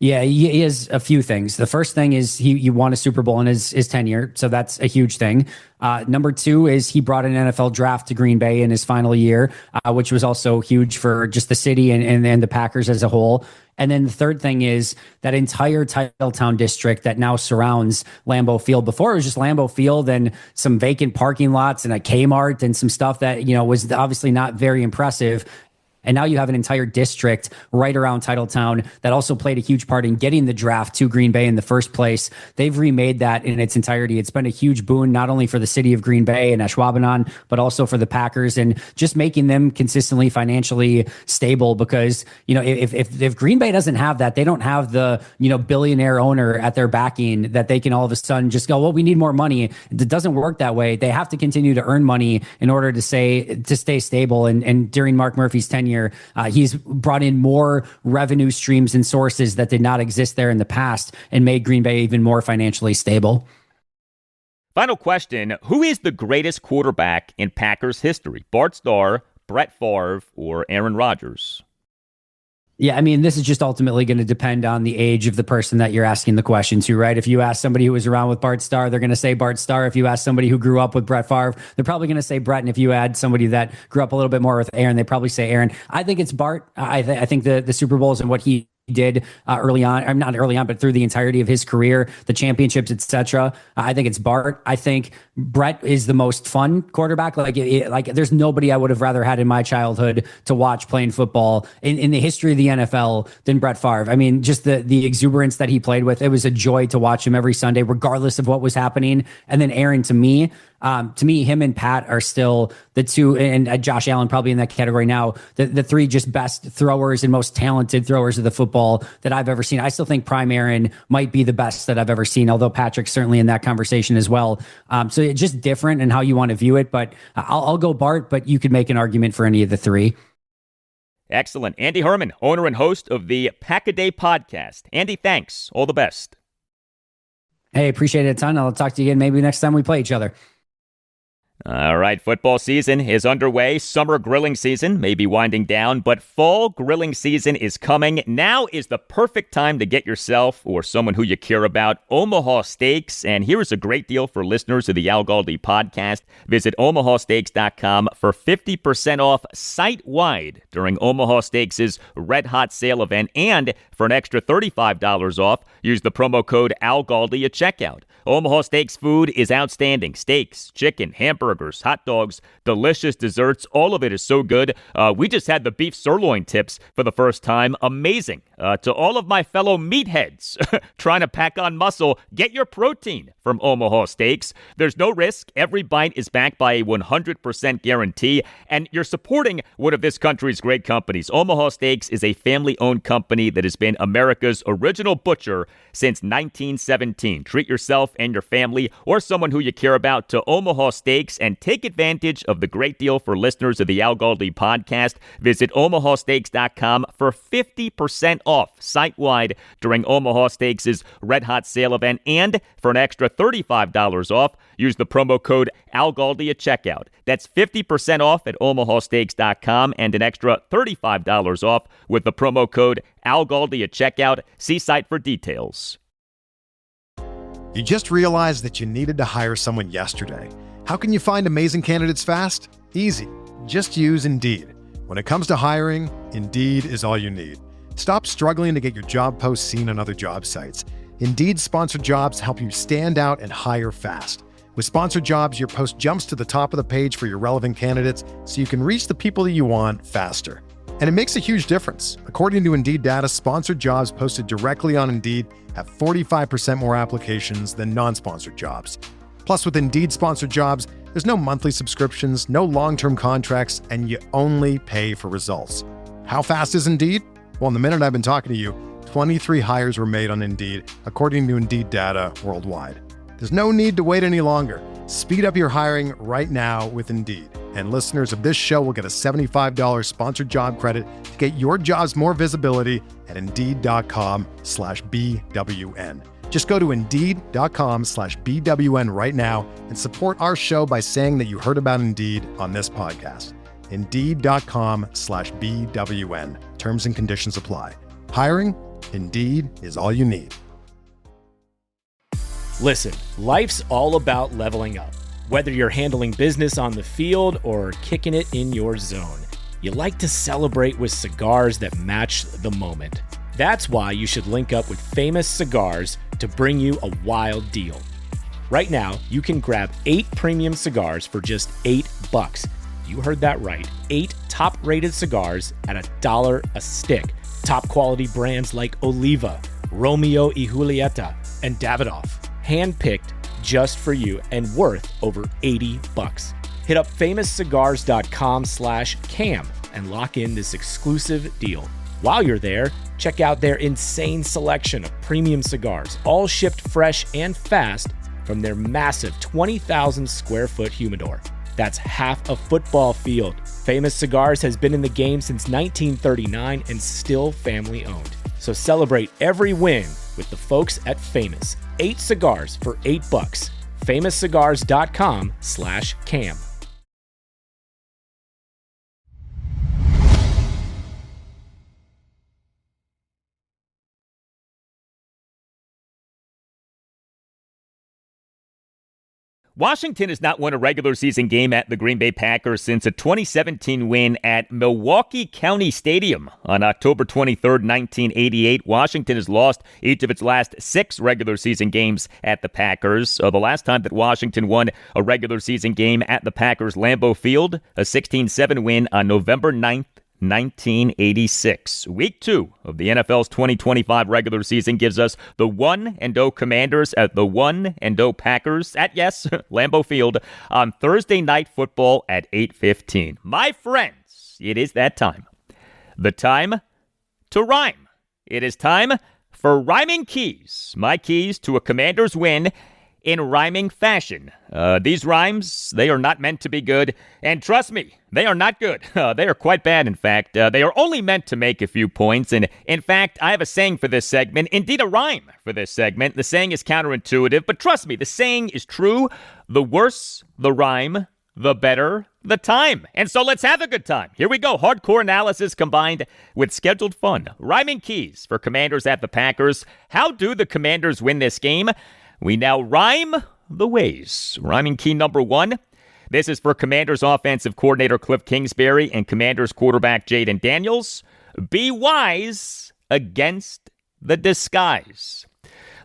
Yeah, he has a few things. The first thing is he won a Super Bowl in his tenure, so that's a huge thing. Number 2 is he brought an NFL draft to Green Bay in his final year, which was also huge for just the city and the Packers as a whole. And then the third thing is that entire Titletown district that now surrounds Lambeau Field. Before it was just Lambeau Field and some vacant parking lots and a Kmart and some stuff that, was obviously not very impressive. And now you have an entire district right around Titletown that also played a huge part in getting the draft to Green Bay in the first place. They've remade that in its entirety. It's been a huge boon, not only for the city of Green Bay and Ashwaubenon, but also for the Packers and just making them consistently financially stable. Because, if Green Bay doesn't have that, they don't have the, billionaire owner at their backing that they can all of a sudden just go, well, we need more money. It doesn't work that way. They have to continue to earn money in order to stay stable. And during Mark Murphy's tenure, he's brought in more revenue streams and sources that did not exist there in the past and made Green Bay even more financially stable. Final question. Who is the greatest quarterback in Packers history? Bart Starr, Brett Favre, or Aaron Rodgers? Yeah, I mean, this is just ultimately going to depend on the age of the person that you're asking the question to, right? If you ask somebody who was around with Bart Starr, they're going to say Bart Starr. If you ask somebody who grew up with Brett Favre, they're probably going to say Brett. And if you add somebody that grew up a little bit more with Aaron, they probably say Aaron. I think it's Bart. I think the Super Bowls and what he did early on, I'm not early on, but through the entirety of his career, the championships, etc. I think it's Bart. I think Brett is the most fun quarterback. Like there's nobody I would have rather had in my childhood to watch playing football in the history of the NFL than Brett Favre. I mean, just the exuberance that he played with, it was a joy to watch him every Sunday, regardless of what was happening. And then Aaron, to me, him and Pat are still the two, and Josh Allen probably in that category now, the 3 just best throwers and most talented throwers of the football that I've ever seen. I still think prime Aaron might be the best that I've ever seen, although Patrick's certainly in that conversation as well. So it's just different in how you want to view it, but I'll go Bart, but you could make an argument for any of the 3. Excellent. Andy Herman, owner and host of the Pack-A-Day podcast. Andy, thanks. All the best. Hey, appreciate it a ton. I'll talk to you again maybe next time we play each other. All right, football season is underway. Summer grilling season may be winding down, but fall grilling season is coming. Now is the perfect time to get yourself or someone who you care about Omaha Steaks. And here is a great deal for listeners of the Al Galdi podcast. Visit omahasteaks.com for 50% off site-wide during Omaha Steaks' Red Hot Sale event. And for an extra $35 off, use the promo code Al Galdi at checkout. Omaha Steaks food is outstanding. Steaks, chicken, hamburgers, hot dogs, delicious desserts. All of it is so good. We just had the beef sirloin tips for the first time. Amazing. To all of my fellow meatheads trying to pack on muscle, get your protein from Omaha Steaks. There's no risk. Every bite is backed by a 100% guarantee, and you're supporting one of this country's great companies. Omaha Steaks is a family-owned company that has been America's original butcher since 1917. Treat yourself and your family or someone who you care about to Omaha Steaks and take advantage of the great deal for listeners of the Al Galdi podcast. Visit omahasteaks.com for 50% off site-wide during Omaha Steaks' Red Hot Sale event, and for an extra $35 off, use the promo code Al Galdi at checkout. That's 50% off at omahasteaks.com and an extra $35 off with the promo code Al Galdi at checkout. See site for details. You just realized that you needed to hire someone yesterday. How can you find amazing candidates fast? Easy. Just use Indeed. When it comes to hiring, Indeed is all you need. Stop struggling to get your job posts seen on other job sites. Indeed sponsored jobs help you stand out and hire fast. With sponsored jobs, your post jumps to the top of the page for your relevant candidates so you can reach the people that you want faster. And it makes a huge difference. According to Indeed data, sponsored jobs posted directly on Indeed have 45% more applications than non-sponsored jobs. Plus, with Indeed sponsored jobs, there's no monthly subscriptions, no long-term contracts, and you only pay for results. How fast is Indeed? Well, in the minute I've been talking to you, 23 hires were made on Indeed, according to Indeed data worldwide. There's no need to wait any longer. Speed up your hiring right now with Indeed. And listeners of this show will get a $75 sponsored job credit to get your jobs more visibility at Indeed.com/BWN. Just go to Indeed.com/BWN right now and support our show by saying that you heard about Indeed on this podcast. Indeed.com/BWN. Terms and conditions apply. Hiring? Indeed is all you need. Listen, life's all about leveling up. Whether you're handling business on the field or kicking it in your zone, you like to celebrate with cigars that match the moment. That's why you should link up with Famous Cigars to bring you a wild deal. Right now, you can grab 8 premium cigars for just $8. You heard that right. 8 top-rated cigars at $1 a stick. Top quality brands like Oliva, Romeo y Julieta, and Davidoff. Handpicked just for you and worth over $80. Hit up famouscigars.com/cam and lock in this exclusive deal. While you're there, check out their insane selection of premium cigars, all shipped fresh and fast from their massive 20,000 square foot humidor. That's half a football field. Famous Cigars has been in the game since 1939 and still family owned. So celebrate every win with the folks at Famous. 8 cigars for $8. famouscigars.com/cam. Washington has not won a regular season game at the Green Bay Packers since a 2017 win at Milwaukee County Stadium on October 23rd, 1988. Washington has lost each of its last 6 regular season games at the Packers. The last time that Washington won a regular season game at the Packers Lambeau Field, a 16-7 win on November 9th, 1986. Week 2 of the NFL's 2025 regular season gives us the 1-0 Commanders at the 1-0 Packers at, yes, Lambeau Field on Thursday Night Football at 8:15. My friends, it is that time. The time to rhyme. It is time for Rhyming Keys. My keys to a Commanders win in rhyming fashion. These rhymes, they are not meant to be good. And trust me, they are not good. They are quite bad, in fact. They are only meant to make a few points. And in fact, I have a saying for this segment, indeed a rhyme for this segment. The saying is counterintuitive, but trust me, the saying is true. The worse the rhyme, the better the time. And so let's have a good time. Here we go. Hardcore analysis combined with scheduled fun. Rhyming keys for Commanders at the Packers. How do the Commanders win this game? We now rhyme the ways. Rhyming key number 1. This is for Commanders offensive coordinator Cliff Kingsbury and Commanders quarterback Jaden Daniels. Be wise against the disguise.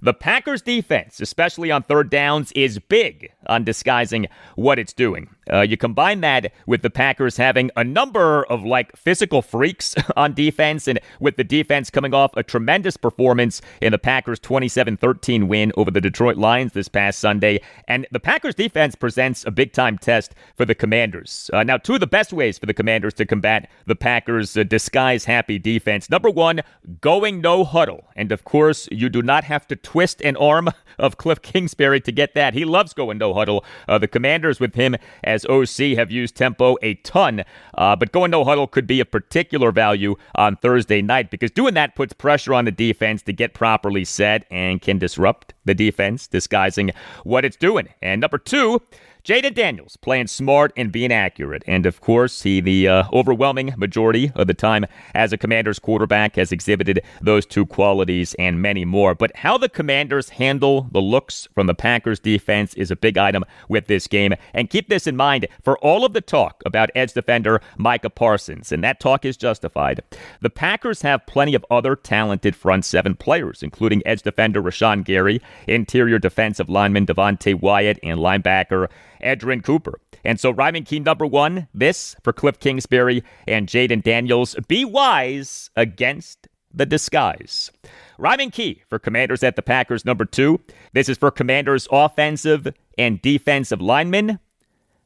The Packers defense, especially on third downs, is big on disguising what it's doing. You combine that with the Packers having a number of physical freaks on defense, and with the defense coming off a tremendous performance in the Packers' 27-13 win over the Detroit Lions this past Sunday. And the Packers defense presents a big-time test for the Commanders. Now, two of the best ways for the Commanders to combat the Packers' disguise-happy defense. Number 1, going no huddle. And, of course, you do not have to twist an arm of Cliff Kingsbury to get that. He loves going no huddle. The Commanders with him as OC have used tempo a ton, but going no huddle could be of particular value on Thursday night because doing that puts pressure on the defense to get properly set and can disrupt the defense, disguising what it's doing. And number 2, Jaden Daniels playing smart and being accurate. And, of course, he, the overwhelming majority of the time as a Commanders quarterback, has exhibited those two qualities and many more. But how the Commanders handle the looks from the Packers defense is a big item with this game. And keep this in mind for all of the talk about edge defender Micah Parsons, and that talk is justified. The Packers have plenty of other talented front seven players, including edge defender Rashawn Gary, interior defensive lineman Devontae Wyatt, and linebacker Edgerrin Cooper. And so rhyming key number 1, this for Cliff Kingsbury and Jaden Daniels. Be wise against the disguise. Rhyming key for Commanders at the Packers number 2. This is for Commanders offensive and defensive linemen.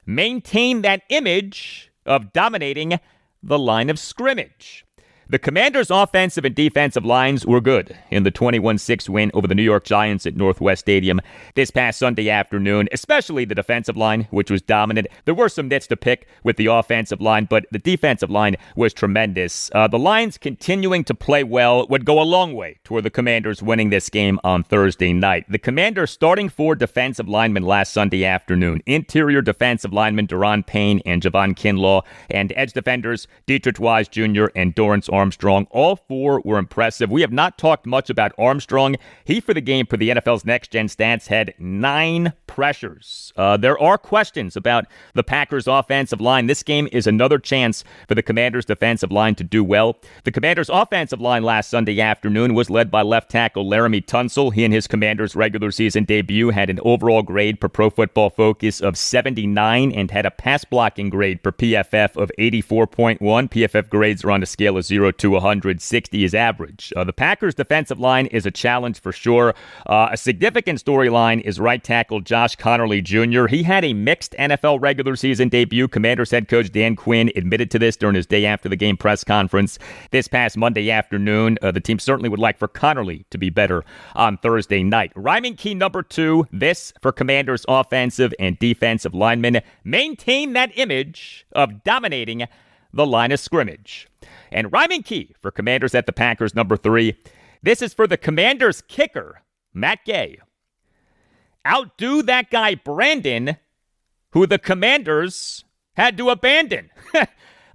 Maintain that image of dominating the line of scrimmage. The Commanders' offensive and defensive lines were good in the 21-6 win over the New York Giants at Northwest Stadium this past Sunday afternoon, especially the defensive line, which was dominant. There were some nits to pick with the offensive line, but the defensive line was tremendous. The Lions continuing to play well would go a long way toward the Commanders winning this game on Thursday night. The Commanders starting 4 defensive linemen last Sunday afternoon. Interior defensive linemen Daron Payne and Javon Kinlaw, and edge defenders Dietrich Wise Jr. and Dorrance Armstrong. All 4 were impressive. We have not talked much about Armstrong. He, for the game, for the NFL's Next Gen Stats, had 9 pressures. There are questions about the Packers' offensive line. This game is another chance for the Commanders' defensive line to do well. The Commanders' offensive line last Sunday afternoon was led by left tackle Laramie Tunsil. He and his Commanders' regular season debut had an overall grade per Pro Football Focus of 79 and had a pass blocking grade per PFF of 84.1. PFF grades are on a scale of 0 to 160 is average. The Packers' defensive line is a challenge for sure. A significant storyline is right tackle Josh Connerly Jr. He had a mixed NFL regular season debut. Commanders head coach Dan Quinn admitted to this during his day after the game press conference this past Monday afternoon. The team certainly would like for Connerly to be better on Thursday night. Rhyming key number 2, this for Commanders' offensive and defensive linemen. Maintain that image of dominating the line of scrimmage. And rhyming key for Commanders at the Packers number 3. This is for the Commanders kicker, Matt Gay. Outdo that guy Brandon, who the Commanders had to abandon.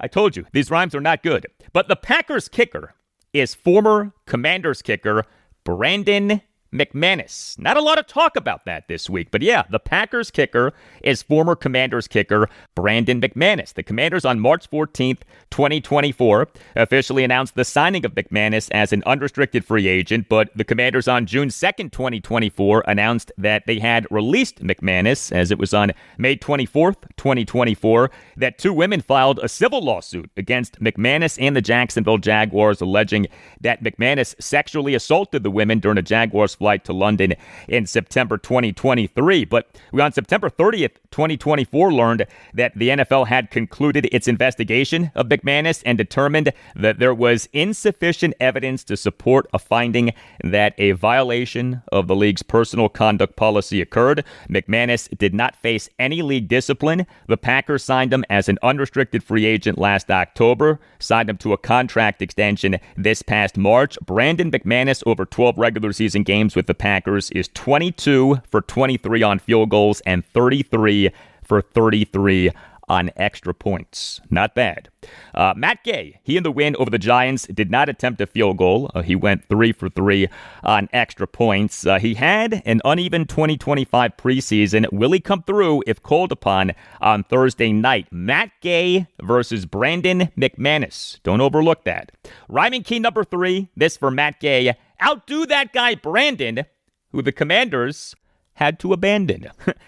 I told you, these rhymes are not good. But the Packers kicker is former Commanders kicker Brandon McManus. Not a lot of talk about that this week, but yeah, the Packers kicker is former Commanders kicker Brandon McManus. The Commanders on March 14th, 2024, officially announced the signing of McManus as an unrestricted free agent, but the Commanders on June 2nd, 2024, announced that they had released McManus, as it was on May 24th, 2024, that 2 women filed a civil lawsuit against McManus and the Jacksonville Jaguars, alleging that McManus sexually assaulted the women during a Jaguars flight to London in September 2023. But we on September 30th, 2024, learned that the NFL had concluded its investigation of McManus and determined that there was insufficient evidence to support a finding that a violation of the league's personal conduct policy occurred. McManus did not face any league discipline. The Packers signed him as an unrestricted free agent last October, signed him to a contract extension this past March. Brandon McManus, over 12 regular season games with the Packers, is 22 for 23 on field goals and 33 for 33 on extra points. Not bad. Matt Gay, he in the win over the Giants, did not attempt a field goal. He went 3 for 3 on extra points. He had an uneven 2025 preseason. Will he come through if called upon on Thursday night? Matt Gay versus Brandon McManus. Don't overlook that. Rhyming key number 3, this for Matt Gay. Outdo that guy Brandon, who the Commanders had to abandon.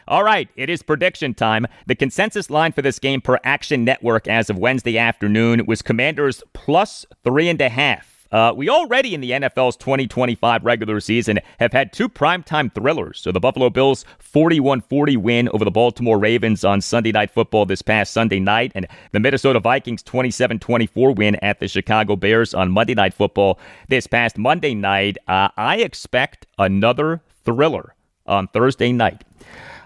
All right, it is prediction time. The consensus line for this game per Action Network as of Wednesday afternoon was Commanders plus 3.5. We already in the NFL's 2025 regular season have had 2 primetime thrillers. So the Buffalo Bills 41-40 win over the Baltimore Ravens on Sunday Night Football this past Sunday night, and the Minnesota Vikings 27-24 win at the Chicago Bears on Monday Night Football this past Monday night. I expect another thriller on Thursday night.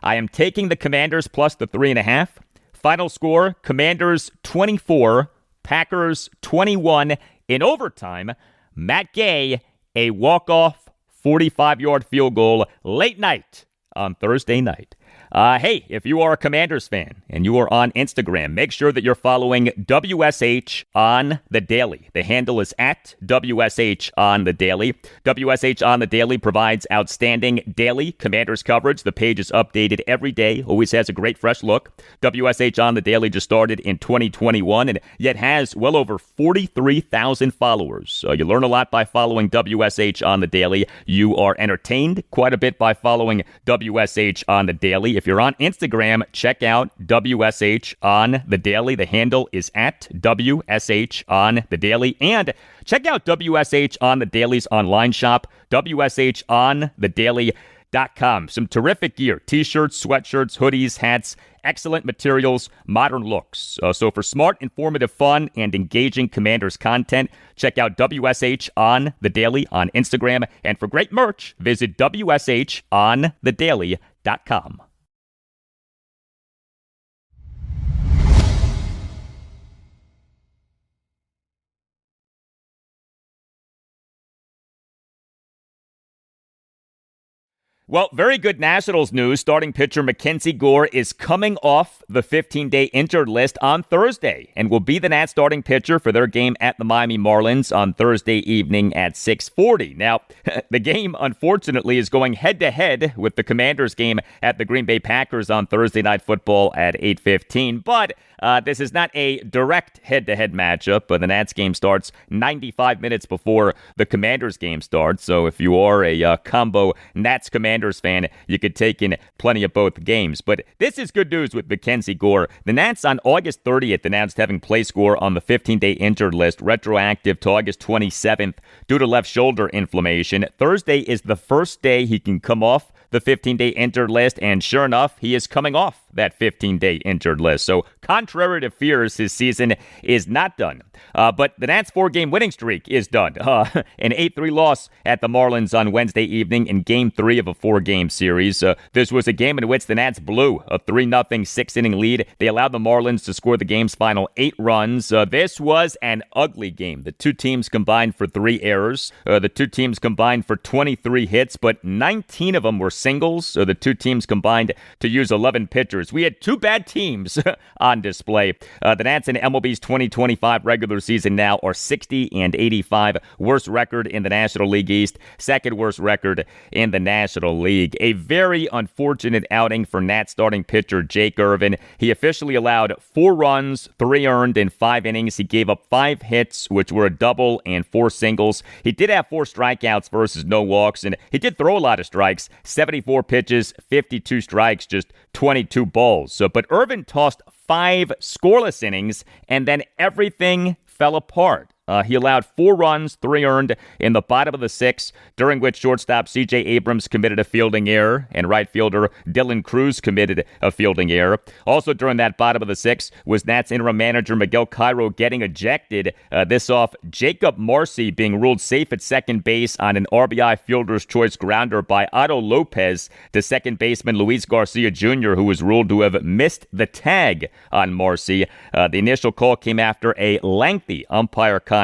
I am taking the Commanders plus the 3.5. Final score, Commanders 24, Packers 21. In overtime, Matt Gay, a walk-off 45-yard field goal late night on Thursday night. Hey, if you are a Commanders fan and you are on Instagram, make sure that you're following WSH on the Daily. The handle is at WSH on the Daily. WSH on the Daily provides outstanding daily Commanders coverage. The page is updated every day, always has a great fresh look. WSH on the Daily just started in 2021 and yet has well over 43,000 followers. So you learn a lot by following WSH on the Daily. You are entertained quite a bit by following WSH on the Daily. If you're on Instagram, check out WSH on the Daily. The handle is at WSH on the Daily. And check out WSH on the Daily's online shop, WSHonthedaily.com. Some terrific gear, t-shirts, sweatshirts, hoodies, hats, excellent materials, modern looks. So for smart, informative, fun, and engaging Commanders content, check out WSH on the Daily on Instagram. And for great merch, visit WSHonthedaily.com. Well, very good Nationals news. Starting pitcher MacKenzie Gore is coming off the 15-day injured list on Thursday and will be the Nats starting pitcher for their game at the Miami Marlins on Thursday evening at 6:40. Now, the game, unfortunately, is going head-to-head with the Commanders game at the Green Bay Packers on Thursday Night Football at 8:15, but this is not a direct head-to-head matchup, but the Nats game starts 95 minutes before the Commanders game starts, so if you are a combo Nats-Commanders fan, you could take in plenty of both games. But this is good news with MacKenzie Gore. The Nats on August 30th announced having play score on the 15-day injured list, retroactive to August 27th due to left shoulder inflammation. Thursday is the first day he can come off the 15-day injured list, and sure enough, he is coming off that 15-day injured list. So, contrary to fears, his season is not done. But the Nats' 4-game winning streak is done. An 8-3 loss at the Marlins on Wednesday evening in Game 3 of a 4-game series. This was a game in which the Nats blew a 3-0 6-inning lead. They allowed the Marlins to score the game's final 8 runs. This was an ugly game. The two teams combined for 3 errors. The two teams combined for 23 hits, but 19 of them were singles. So the two teams combined to use 11 pitchers. We had 2 bad teams on display. The Nats in MLB's 2025 regular season now are 60-85. Worst record in the National League East. Second worst record in the National League. A very unfortunate outing for Nats starting pitcher Jake Irvin. He officially allowed 4 runs, 3 earned in 5 innings. He gave up 5 hits, which were a double and 4 singles. He did have 4 strikeouts versus no walks, and he did throw a lot of strikes. 74 pitches, 52 strikes, just 22 balls. But Irvin tossed 5 scoreless innings, and then everything fell apart. He allowed 4 runs, 3 earned in the bottom of the 6th, during which shortstop C.J. Abrams committed a fielding error and right fielder Dylan Cruz committed a fielding error. Also during that bottom of the 6th was Nats interim manager Miguel Cairo getting ejected. This off Jacob Marcy being ruled safe at second base on an RBI fielder's choice grounder by Otto Lopez to second baseman Luis Garcia Jr., who was ruled to have missed the tag on Marcy. The initial call came after a lengthy umpire conference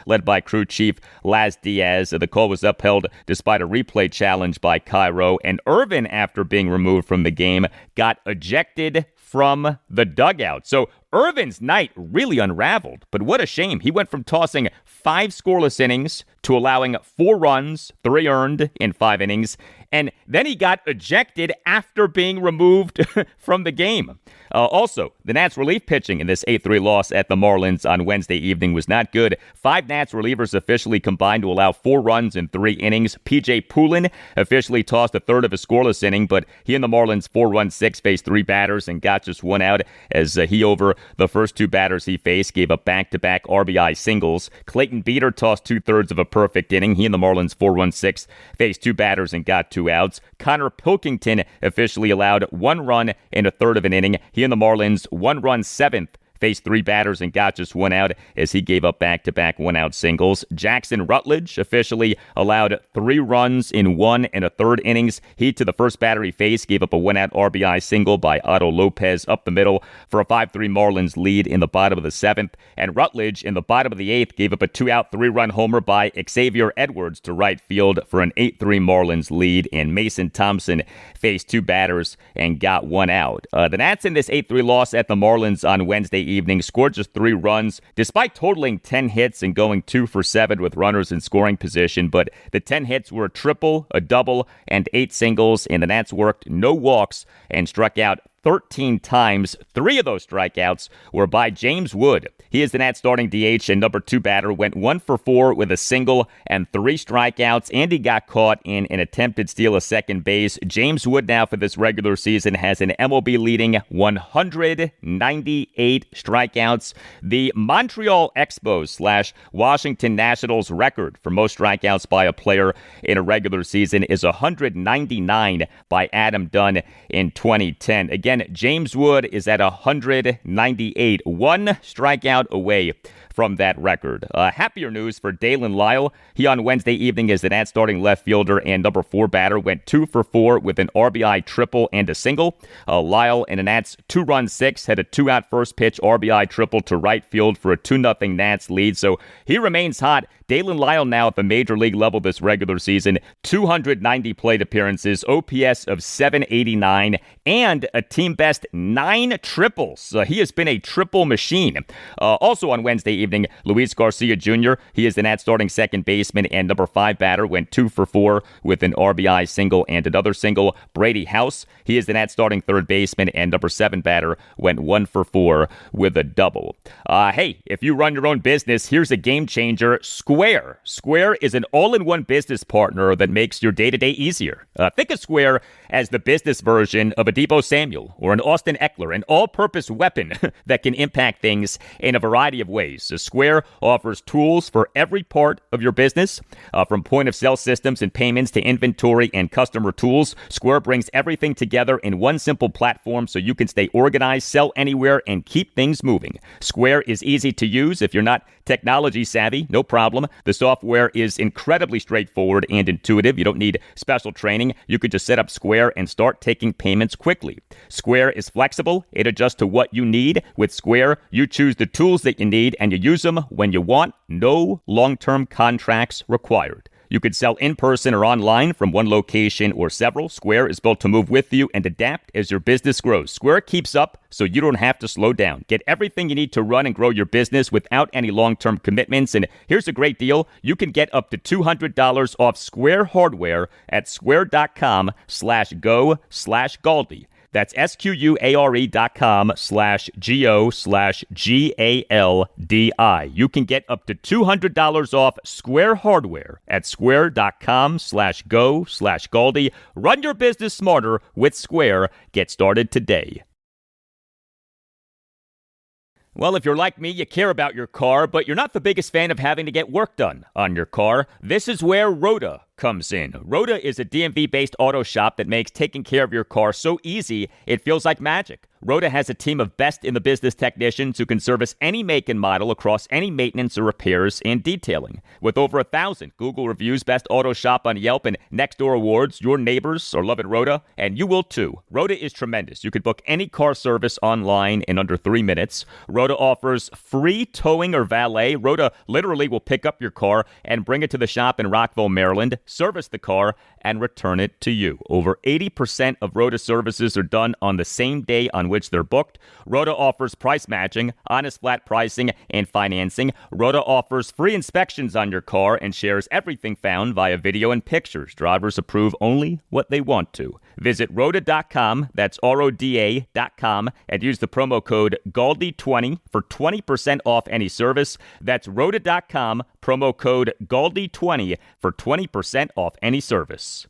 led by crew chief Laz Diaz. The call was upheld despite a replay challenge by Cairo, and Irvin, after being removed from the game, got ejected from the dugout. So Irvin's night really unraveled, but what a shame. He went from tossing 5 scoreless innings to allowing 4 runs, 3 earned in 5 innings, and then he got ejected after being removed from the game. Also, the Nats relief pitching in this 8-3 loss at the Marlins on Wednesday evening was not good. 5 Nats relievers officially combined to allow 4 runs in 3 innings. P.J. Poulin officially tossed a third of a scoreless inning, but he and the Marlins 4-run 6 faced 3 batters and got just 1 out as he, over the first 2 batters he faced, gave up back-to-back RBI singles. Clayton Beeter tossed 2/3 of a perfect inning. He and the Marlins 4-run 6 faced 2 batters and got 2 outs. Connor Pilkington officially allowed 1 run in a third of an inning. He and the Marlins 1-run 7th faced 3 batters and got just 1 out as he gave up back-to-back 1-out singles. Jackson Rutledge officially allowed 3 runs in 1 1/3 innings. He, to the first batter he faced, gave up a 1-out RBI single by Otto Lopez up the middle for a 5-3 Marlins lead in the bottom of the 7th. And Rutledge, in the bottom of the 8th, gave up a 2-out 3-run homer by Xavier Edwards to right field for an 8-3 Marlins lead. And Mason Thompson faced 2 batters and got 1 out. The Nats in this 8-3 loss at the Marlins on Wednesday evening scored just 3 runs, despite totaling 10 hits and going 2 for 7 with runners in scoring position. But the 10 hits were a triple, a double, and 8 singles, and the Nats worked no walks and struck out 13 times. 3 of those strikeouts were by James Wood. He is the Nats starting DH and number 2 batter, went 1 for 4 with a single and 3 strikeouts, and he got caught in an attempted steal of second base. James Wood now for this regular season has an MLB leading 198 strikeouts. The Montreal Expos / Washington Nationals record for most strikeouts by a player in a regular season is 199 by Adam Dunn in 2010. Again, James Wood is at 198, 1 strikeout away from that record. Happier news for Dalen Lyle. He on Wednesday evening as the Nats starting left fielder and number 4 batter went 2 for 4 with an RBI triple and a single. Lyle in the Nats 2-run 6 had a 2-out first pitch RBI triple to right field for a 2-0 Nats lead. So he remains hot. Dalen Lyle now at the major league level this regular season, 290 plate appearances, OPS of 789, and a team best 9 triples. He has been a triple machine. Also on Wednesday evening, Luis Garcia Jr., he is the Nats starting second baseman and number 5 batter, went 2 for 4 with an RBI single and another single. Brady House, he is the Nats starting third baseman and number 7 batter, went 1 for 4 with a double. Hey, if you run your own business, here's a game changer. Square is an all-in-one business partner that makes your day-to-day easier. Think of Square as the business version of a Deebo Samuel or an Austin Eckler, an all-purpose weapon that can impact things in a variety of ways. So Square offers tools for every part of your business, from point-of-sale systems and payments to inventory and customer tools. Square brings everything together in one simple platform so you can stay organized, sell anywhere, and keep things moving. Square is easy to use. If you're not technology savvy, no problem. The software is incredibly straightforward and intuitive. You don't need special training. You could just set up Square and start taking payments quickly. Square is flexible. It adjusts to what you need. With Square, you choose the tools that you need and you use them when you want. No long-term contracts required. You could sell in person or online from one location or several. Square is built to move with you and adapt as your business grows. Square keeps up so you don't have to slow down. Get everything you need to run and grow your business without any long-term commitments. And here's a great deal. You can get up to $200 off Square hardware at square.com/go/Galdi. That's SQUARE.com/GO/GALDI. You can get up to $200 off Square hardware at square.com/go/Galdi. Run your business smarter with Square. Get started today. Well, if you're like me, you care about your car, but you're not the biggest fan of having to get work done on your car. This is where Rhoda comes in. Rhoda is a DMV-based auto shop that makes taking care of your car so easy, it feels like magic. Rhoda has a team of best-in-the-business technicians who can service any make and model across any maintenance or repairs and detailing. With over 1,000 Google reviews, Best Auto Shop on Yelp, and Nextdoor awards, your neighbors are loving Rhoda, and you will too. Rhoda is tremendous. You can book any car service online in under 3 minutes. Rhoda offers free towing or valet. Rhoda literally will pick up your car and bring it to the shop in Rockville, Maryland, service the car, and return it to you. Over 80% of Rhoda services are done on the same day on which they're booked. Rota offers price matching, honest flat pricing, and financing. Rota offers free inspections on your car and shares everything found via video and pictures. Drivers approve only what they want to. Visit Rota.com, that's RODA.com, and use the promo code GALDI20 for 20% off any service. That's Rota.com, promo code GALDI20 for 20% off any service.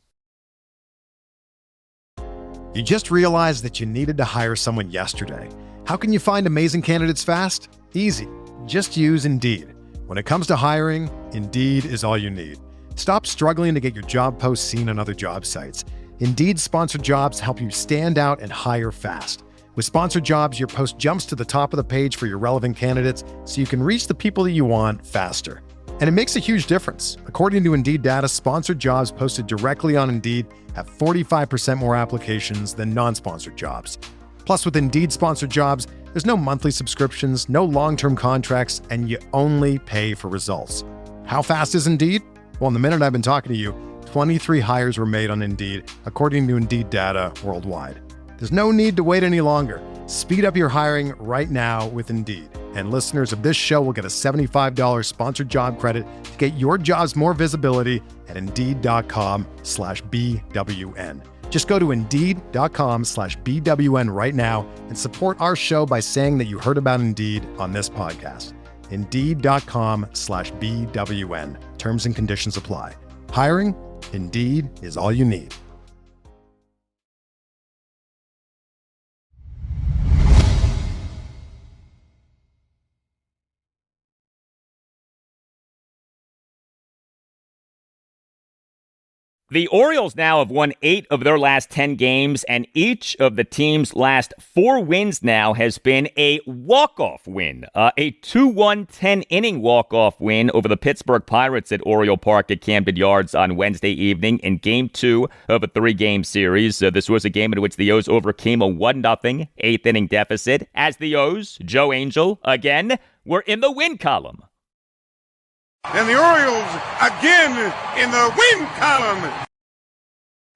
You just realized that you needed to hire someone yesterday. How can you find amazing candidates fast? Easy. Just use Indeed. When it comes to hiring, Indeed is all you need. Stop struggling to get your job posts seen on other job sites. Indeed-sponsored jobs help you stand out and hire fast. With sponsored jobs, your post jumps to the top of the page for your relevant candidates so you can reach the people that you want faster. And it makes a huge difference. According to Indeed data, sponsored jobs posted directly on Indeed have 45% more applications than non-sponsored jobs. Plus, with Indeed-sponsored jobs, there's no monthly subscriptions, no long-term contracts, and you only pay for results. How fast is Indeed? Well, in the minute I've been talking to you, 23 hires were made on Indeed, according to Indeed data worldwide. There's no need to wait any longer. Speed up your hiring right now with Indeed. And listeners of this show will get a $75 sponsored job credit to get your jobs more visibility at Indeed.com/BWN. Just go to Indeed.com/BWN right now and support our show by saying that you heard about Indeed on this podcast. Indeed.com/BWN. Terms and conditions apply. Hiring? Indeed is all you need. The Orioles now have won 8 of their last 10 games, and each of the team's last 4 wins now has been a walk-off win. A 2-1 10-inning walk-off win over the Pittsburgh Pirates at Oriole Park at Camden Yards on Wednesday evening in Game 2 of a 3-game series. This was a game in which the O's overcame a 1-0 eighth-inning deficit, as the O's, Joe Angel, again, were in the win column. And the Orioles again in the win column.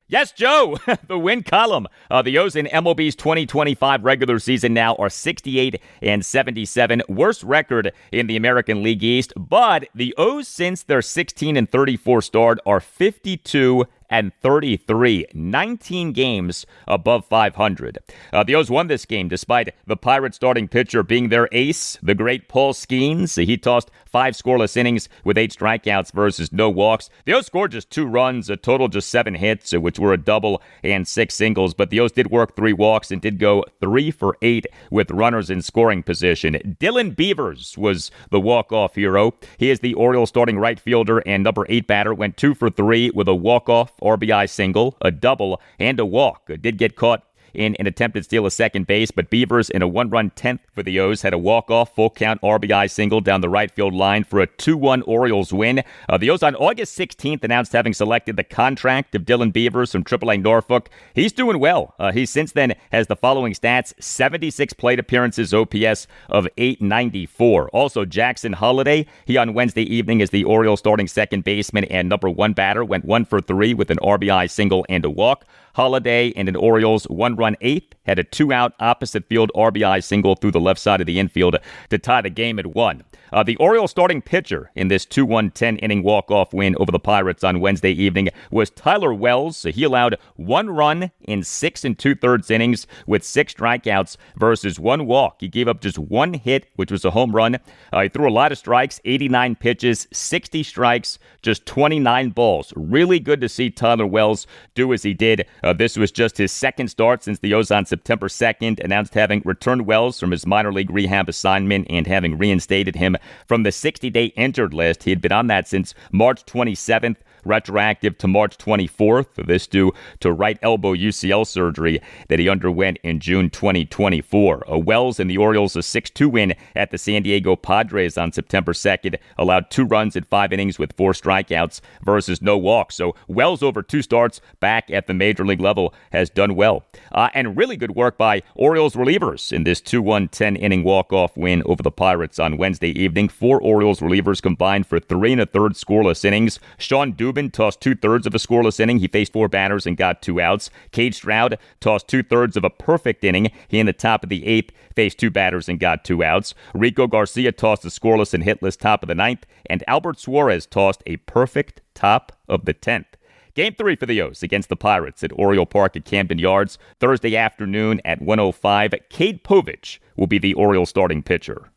Yes, Joe, the win column. The O's in MLB's 2025 regular season now are 68-77, worst record in the American League East. But the O's, since their 16-34 start, are 52-33, 19 games above 500. The O's won this game despite the Pirates starting pitcher being their ace, the great Paul Skeens. He tossed 5 scoreless innings with 8 strikeouts versus no walks. The O's scored just 2 runs, a total just 7 hits, which were a double and 6 singles. But the O's did work 3 walks and did go 3 for 8 with runners in scoring position. Dylan Beavers was the walk-off hero. He is the Orioles starting right fielder and number 8 batter. Went 2 for 3 with a walk-off RBI single, a double, and a walk. Did get caught in an attempted steal of second base, but Beavers in a 1-run 10th for the O's had a walk-off, full-count RBI single down the right field line for a 2-1 Orioles win. The O's on August 16th announced having selected the contract of Dylan Beavers from AAA Norfolk. He's doing well. He since then has the following stats: 76 plate appearances, OPS of 894. Also, Jackson Holliday, he on Wednesday evening is the Orioles starting second baseman and number 1 batter, went 1 for 3 with an RBI single and a walk. Holliday and an Orioles 1-run 8th had a 2-out opposite field RBI single through the left side of the infield to tie the game at 1. The Orioles starting pitcher in this 2-1 10-inning walk-off win over the Pirates on Wednesday evening was Tyler Wells. He allowed 1 run in 6 2/3 innings with 6 strikeouts versus 1 walk. He gave up just 1 hit, which was a home run. He threw a lot of strikes, 89 pitches, 60 strikes, just 29 balls. Really good to see Tyler Wells do as he did. This was just his second start since the O's on September 2nd announced having returned Wells from his minor league rehab assignment and having reinstated him from the 60-day injured list. He had been on that since March 27th, retroactive to March 24th. This due to right elbow UCL surgery that he underwent in June 2024. Wells and the Orioles a 6-2 win at the San Diego Padres on September 2nd allowed 2 runs in 5 innings with 4 strikeouts versus no walks. So Wells, over 2 starts back at the major league level, has done well. And really good work by Orioles relievers in this 2-1 10-inning walk-off win over the Pirates on Wednesday evening. 4 Orioles relievers combined for 3 1/3 scoreless innings. Sean Dubin Dubin tossed 2/3 of a scoreless inning. He faced 4 batters and got 2 outs. Cade Stroud tossed 2/3 of a perfect inning. He in the top of the 8th faced 2 batters and got 2 outs. Rico Garcia tossed a scoreless and hitless top of the 9th. And Albert Suarez tossed a perfect top of the 10th. Game 3 for the O's against the Pirates at Oriole Park at Camden Yards Thursday afternoon at 1:05. Cade Povich will be the Orioles starting pitcher.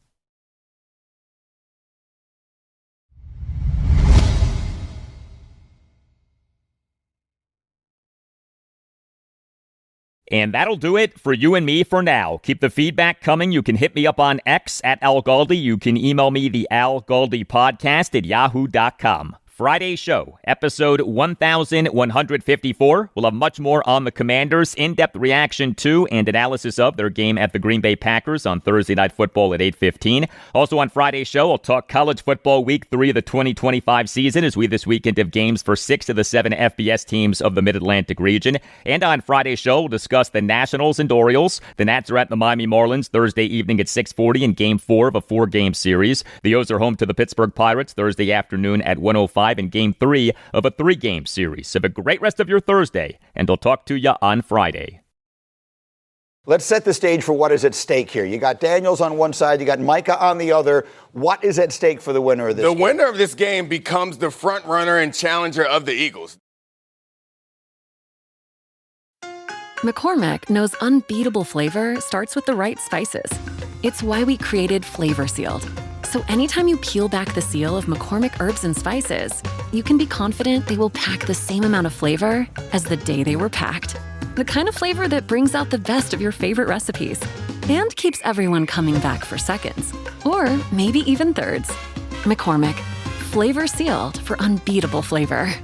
And that'll do it for you and me for now. Keep the feedback coming. You can hit me up on X at Al Galdi. You can email me the Al Galdi podcast at yahoo.com. Friday show, episode 1154. We'll have much more on the Commanders, in-depth reaction to and analysis of their game at the Green Bay Packers on Thursday Night Football at 8:15. Also on Friday's show, I'll talk college football week 3 of the 2025 season as we this weekend have games for 6 of the 7 FBS teams of the Mid-Atlantic region. And on Friday's show, we'll discuss the Nationals and Orioles. The Nats are at the Miami Marlins Thursday evening at 6:40 in Game 4 of a 4-game series. The O's are home to the Pittsburgh Pirates Thursday afternoon at 1:05 in Game 3 of a 3-game series. Have a great rest of your Thursday, and I'll talk to you on Friday. Let's set the stage for what is at stake here. You got Daniels on one side, you got Micah on the other. What is at stake for the winner of this game? The winner of this game becomes the front runner and challenger of the Eagles. McCormick knows unbeatable flavor starts with the right spices. It's why we created Flavor Sealed. So anytime you peel back the seal of McCormick herbs and spices, you can be confident they will pack the same amount of flavor as the day they were packed. The kind of flavor that brings out the best of your favorite recipes and keeps everyone coming back for seconds, or maybe even thirds. McCormick, Flavor Sealed for unbeatable flavor.